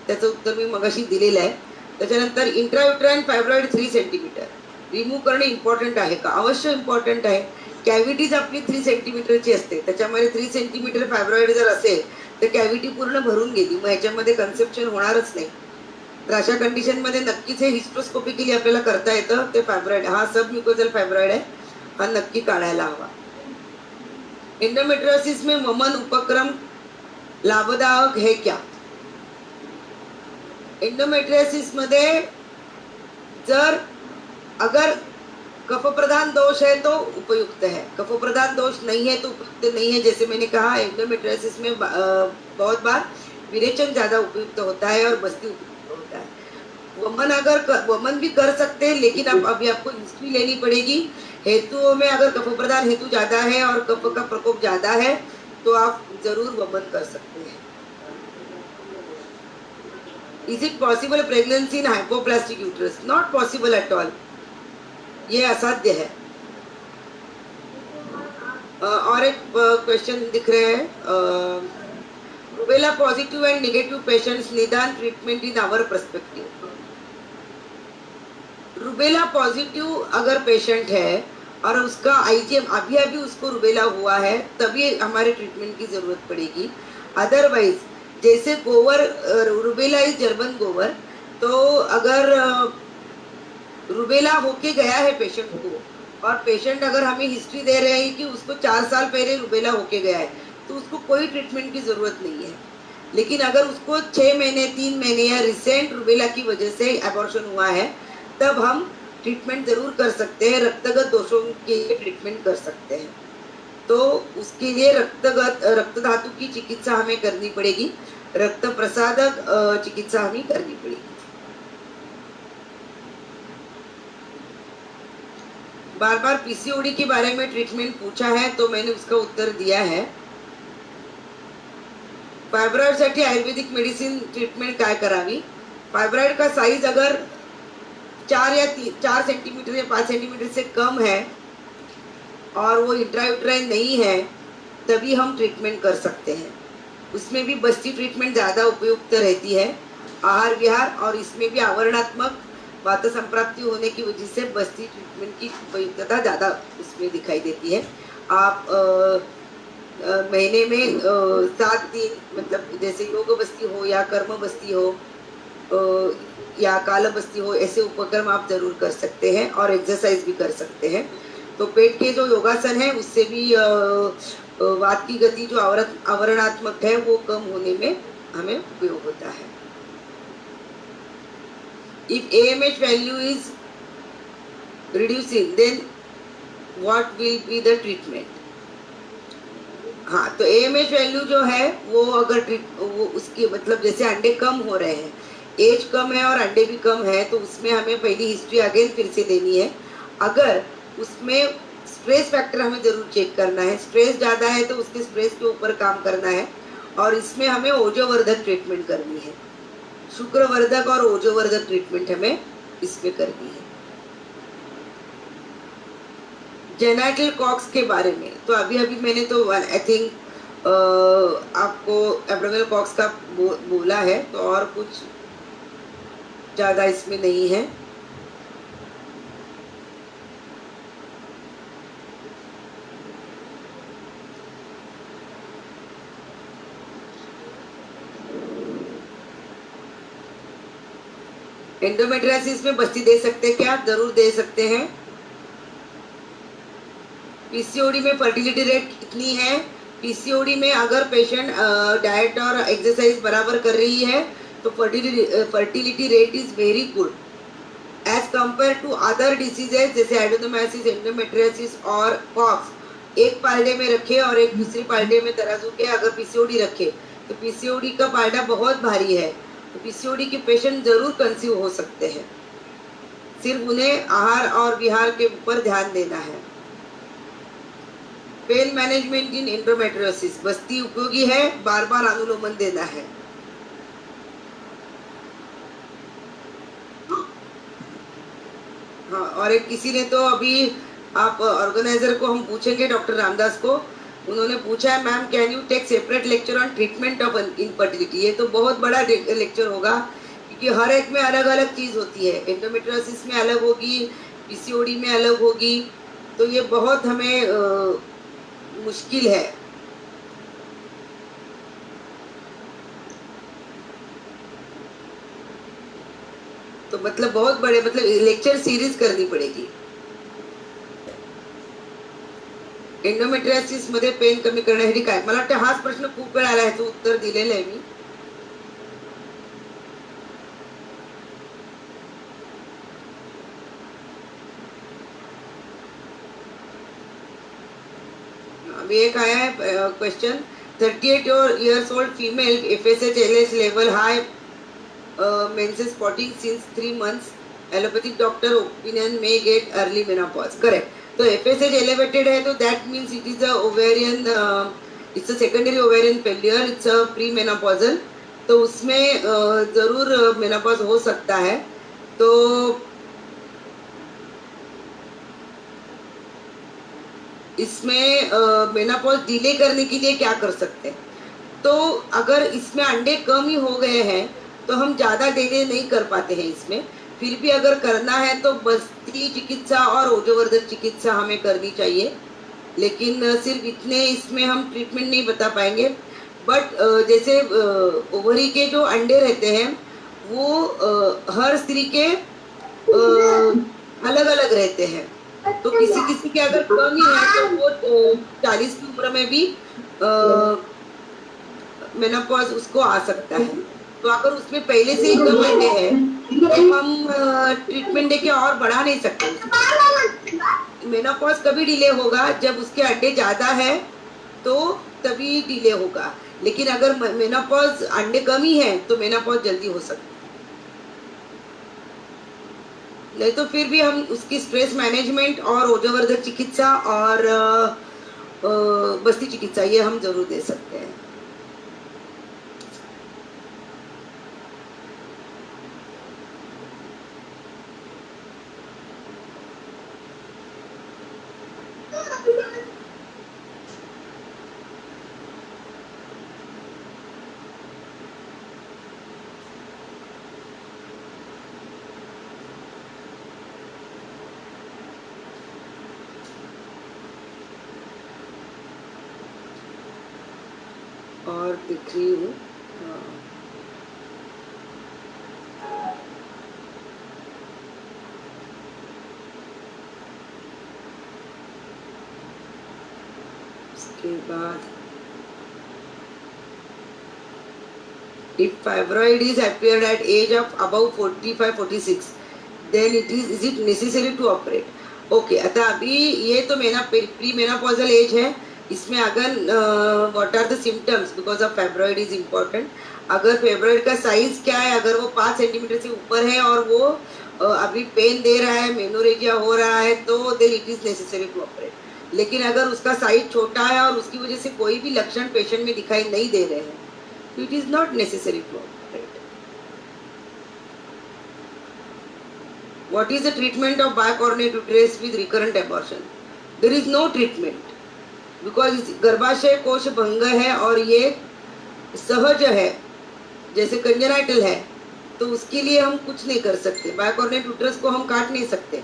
त्याचं उत्तर मी मगाशी दिलेलं आहे. त्याच्यानंतर इंट्रायुट्राइन फायब्रॉइड 3 सेंटीमीटर रिमूव्ह करणे इम्पॉर्टंट आहे का? अवश्य इम्पॉर्टंट आहे. कॅव्हिटीज आपली 3 सेंटीमीटरची असते, त्याच्यामध्ये 3 सेंटीमीटर फायब्रॉइड जर असेल तर कॅव्हिटी पूर्ण भरून गेली, मग ह्याच्यामध्ये कन्सेप्शन होणारच नाही. तर अशा कंडिशनमध्ये नक्कीच हे हिस्ट्रोस्कोपिकली आपल्याला करता येतं. ते फायब्रॉइड हा सब म्युकोजल फायब्रॉइड आहे, हा नक्की काढायला हवा. एंडोमेट्रियोसिस में वमन उपक्रम लाभदायक है क्या? एंडोमेट्रियोसिस मध्ये जर अगर कफप्रधान दोष है तो उपयुक्त है, कफप्रधान दोष नहीं है तो उपयुक्त नहीं है. जैसे मैंने कहा एंडोमेट्रियोसिस में बहुत बार विरेचन ज़्यादा उपयुक्त होता है और बस्ती उपयुक्त होता है. वमन भी कर सकते हैं, लेकिन अब अभी आपको हिस्ट्री लेनी पड़ेगी. हेतुओं में अगर कफप्रधान हेतु ज़्यादा है और कफ का प्रकोप ज़्यादा है तो आप जरूर वमन कर सकते हैं. Is it possible pregnancy in hypoplastic uterus? Not possible at all, ये असाध्य है. और एक क्वेश्चन दिख रहे हैं, rubella positive and negative patients निदान treatment in our perspective. Rubella positive अगर पेशेंट है और उसका IgM अभी उसको रुबेला हुआ है तभी हमारे ट्रीटमेंट की जरूरत पड़ेगी. अदरवाइज जैसे गोवर, रुबेला इज जर्मन गोवर, तो अगर रुबेला होके गया है पेशेंट को और पेशेंट अगर हमें हिस्ट्री दे रहे हैं कि उसको 4 साल पहले रुबेला होके गया है तो उसको कोई ट्रीटमेंट की ज़रूरत नहीं है. लेकिन अगर उसको 6 महीने 3 महीने या रिसेंट रुबेला की वजह से एबॉर्शन हुआ है तब हम ट्रीटमेंट जरूर कर सकते हैं, रक्तगत दोषों के लिए ट्रीटमेंट कर सकते हैं। तो उसके लिए रक्त धातु की चिकित्सा हमें करनी पड़ेगी, रक्त प्रसादक चिकित्सा हमें करनी पड़ेगी। बार बार पीसीओडी के बारे में ट्रीटमेंट पूछा है, तो मैंने उसका उत्तर दिया है। फायब्रॉइड साठी आयुर्वेदिक मेडिसिन ट्रीटमेंट काय करावी? फायब्रॉइड का साइज अगर 4 सेंटीमीटर या 5 सेंटीमीटर से कम है और वो इंट्रायूट्राइन नहीं है, तभी हम ट्रीटमेंट कर सकते हैं। उसमें भी बस्ती ट्रीटमेंट ज़्यादा उपयुक्त रहती है, आहार विहार, और इसमें भी आवरणात्मक वात संप्राप्ति होने की वजह से बस्ती ट्रीटमेंट की उपयुक्तता ज़्यादा उसमें दिखाई देती है। आप महीने में 7 दिन, मतलब जैसे योग बस्ती हो या कर्म बस्ती हो या काल बस्ती हो, ऐसे उपक्रम आप जरूर कर सकते हैं और एक्सरसाइज भी कर सकते हैं। तो पेट के जो योगासन है उससे भी वात की गति जो आवरणात्मक है वो कम होने में हमें उपयोग होता है। If AMH value is reducing, then what will be the treatment? हाँ, तो AMH वैल्यू जो है वो अगर वो उसकी मतलब जैसे अंडे कम हो रहे हैं, एज कम है और अंडे भी कम है, तो उसमें हमें पहली हिस्ट्री अगेन फिर से देनी है। अगर उसमें स्ट्रेस फैक्टर हमें जरूर चेक करना है, स्ट्रेस ज़्यादा है तो उसके स्ट्रेस के ऊपर काम करना है, और इसमें हमें ओजोवर्धक ट्रीटमेंट करनी है, शुक्रवर्धक और ओजोवर्धक ट्रीटमेंट हमें इसमें करनी है। जेनाइटल कॉक्स के बारे में तो अभी मैंने तो आई थिंक आपको एब्डोमिनल कॉक्स का बोला है, तो और कुछ ज़्यादा इसमें नहीं है। एंडोमेट्रियोसिस में बस्ती दे सकते हैं क्या? जरूर दे सकते हैं। पीसीओडी में फर्टिलिटी रेट कितनी है? पीसीओडी में अगर पेशेंट डाइट और एक्सरसाइज बराबर कर रही है तो fertility rate is very good as compare to other diseases जैसे एडेनोमाइसिस, एंडोमेट्रियोसिस और कॉक्स। एक पालडे में रखे और एक दूसरे पालडे में तराजू के अगर पीसीओडी रखे तो पीसीओडी का पालडा बहुत भारी है, तो पीसीओडी के पेशेंट जरूर कंसीव हो सकते हैं। सिर्फ उन्हें आहार और विहार के ऊपर ध्यान देना है। पेन मैनेजमेंट इन एंडोमेट्रियोसिस, बस्ती उपयोगी है, बार बार अनुलोमन देना है। हाँ, और एक किसी ने तो अभी आप ऑर्गेनाइजर को हम पूछेंगे, डॉक्टर रामदास को, उन्होंने पूछा है ma'am can you take separate lecture on treatment of infertility. ये तो बहुत बड़ा लेक्चर होगा क्योंकि हर एक में अलग अलग चीज़ होती है। एंडोमेट्रियोसिस में अलग होगी, पीसीओडी में अलग होगी, तो ये बहुत हमें मुश्किल है। तो मतलब बहुत बड़े लेक्चर सीरीज करनी पड़ेगी। एंडोमेट्रियोसिस मध्ये पेन कमी करण्यासाठी काय? मला वाटतं हाच प्रश्न खूप वेळा आला, ह्याचं उत्तर दिलेलं आहे मी। अभी एक आया है question, 38 years old female, FSH LH level high, menses spotting since 3 months, allopathic doctor opinion may get early menopause. Correct. तो FSH elevated है तो that means it is a ovarian, it's a secondary ovarian failure, it's a premenopausal, तो उसमें जरूर menopause हो सकता है। तो इसमें मेनोपॉज डिले करने के लिए क्या कर सकते हैं? तो अगर इसमें अंडे कम ही हो गए हैं तो हम ज़्यादा डिले नहीं कर पाते हैं इसमें, फिर भी अगर करना है तो बस्ती चिकित्सा और ओजोवर्धक चिकित्सा हमें करनी चाहिए, लेकिन सिर्फ इतने इसमें हम ट्रीटमेंट नहीं बता पाएंगे। बट जैसे ओवरी के जो अंडे रहते हैं वो हर स्त्री के अलग अलग रहते हैं, तो किसी के अगर कम ही है तो वो 40 की उम्र में भी मेनोपॉज उसको आ सकता है। तो अगर उसमें पहले से ही कम अंडे हैं तो हम ट्रीटमेंट देके और बढ़ा नहीं सकते उसको। मेनोपॉज कभी डिले होगा जब उसके अंडे ज्यादा है तो तभी डिले होगा, लेकिन अगर मेनोपॉज अंडे कम ही है तो मेनोपॉज जल्दी हो सकता है। नहीं तो फिर भी हम उसकी स्ट्रेस मैनेजमेंट और ऊर्ध्वाधर चिकित्सा और बस्ती चिकित्सा ये हम जरूर दे सकते हैं। और दिख रही हूँ उसके बाद if fibroid is appeared at age of above 45-46 then is it necessary to operate? Okay आता अभी ये तो प्री मेनोपॉजल एज है, इसमें अगर what are the symptoms because of fibroid is important. अगर फाइब्रॉइड का साइज क्या है, अगर वो 5 सेंटीमीटर से ऊपर है और वो अभी पेन दे रहा है, मेनोरेजिया हो रहा है, तो then it is necessary to operate. लेकिन अगर उसका साइज छोटा है और उसकी वजह से कोई भी लक्षण पेशेंट में दिखाई नहीं दे रहे हैं तो it is not necessary to operate. What is the treatment of bicornuate uterus with recurrent abortion? There is no treatment because गर्भाशय कोश भंग है और ये सहज है जैसे कंजेनाइटल है, तो उसके लिए हम कुछ नहीं कर सकते। बायकॉर्नेट यूट्रस को हम काट नहीं सकते।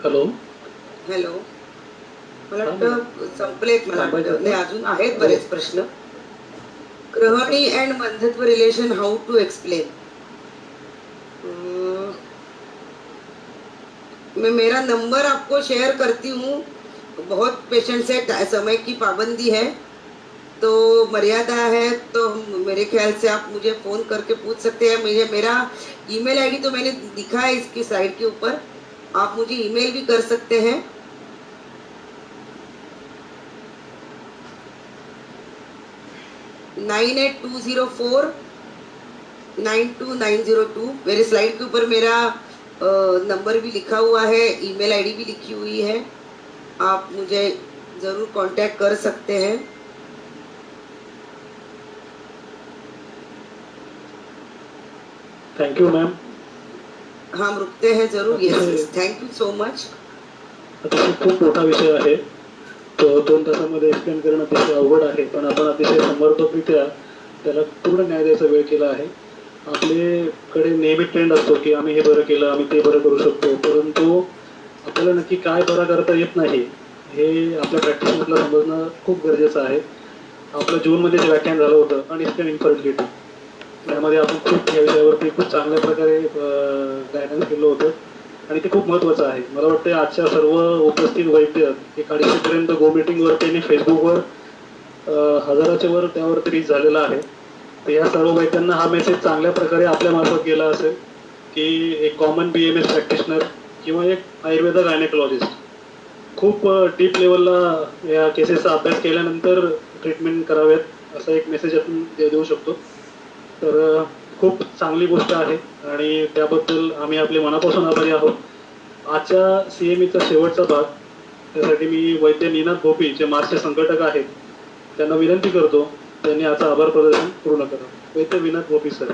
हॅलो हॅलो, मला वाटतं संपलेत, मला वाटतं नाही अजून आहेत बरेच प्रश्न। ग्रहणी एंड मंधत्व रिलेशन हाउ टू एक्सप्लेन? मैं मेरा नंबर आपको शेयर करती हूँ। बहुत पेशेंट्स है, समय की पाबंदी है तो मर्यादा है, तो मेरे ख्याल से आप मुझे फ़ोन करके पूछ सकते हैं। मेरा ईमेल आईडी तो मैंने दिखा है इसकी साइड के ऊपर, आप मुझे ईमेल भी कर सकते हैं। (9820492902) मेरे स्लाइड के ऊपर मेरा नंबर भी लिखा हुआ है, ईमेल आईडी भी लिखी हुई है, आप मुझे ज़रूर कांटेक्ट कर सकते हैं। Thank you ma'am. हम रुकते हैं जरूर। Yes, thank you so much. अतिशय खूप मोठा विषय आहे, तो 2 तासामध्ये एक्सप्लेन करणं अतिशय अवघड आहे, पण आपण अतिशय समर्पकरित्या त्याला पूर्ण न्याय द्यायचा वेळ केला आहे। आपल्याकडे नेहमी ट्रेंड असतो की आम्ही हे बरं केलं, आम्ही ते बरं करू शकतो, परंतु आपल्याला नक्की काय बरं करता येत नाही हे आपल्या प्रॅक्टिसमधलं समजणं खूप गरजेचं आहे। आपलं जूनमध्ये जे व्याख्यान झालं होतं अनएक्सप्लेन इन्फर्टिलिटी, त्यामध्ये आपण खूप या विषयावरती खूप चांगल्या प्रकारे गायडन्स केलं होतं आणि ते खूप महत्त्वाचं आहे। मला वाटतं आजच्या सर्व उपस्थित वैद्य 150पर्यंत गो मीटिंगवरती आणि फेसबुकवर हजाराच्या वर त्यावरती रीच झालेला आहे। तर या सर्व वैद्यांना हा मेसेज चांगल्या प्रकारे आपल्यामार्फत गेला असेल की एक कॉमन BMS प्रॅक्टिशनर किंवा एक आयुर्वेद गायनेकोलॉजिस्ट खूप डीप लेवलला या केसेसचा अभ्यास केल्यानंतर ट्रीटमेंट करावेत असा एक मेसेज आपण देऊ शकतो। तर खूप चांगली गोष्ट आहे आणि त्याबद्दल आम्ही आपले मनापासून आभारी आहोत। आजच्या CMEचा शेवटचा भाग, त्यासाठी मी वैद्य निनाद भोपी जे मार्चचे संघटक आहेत त्यांना विनंती करतो त्यांनी आजचा आभार प्रदर्शन पूर्ण करावं। वैद्य निनाद भोपी सर।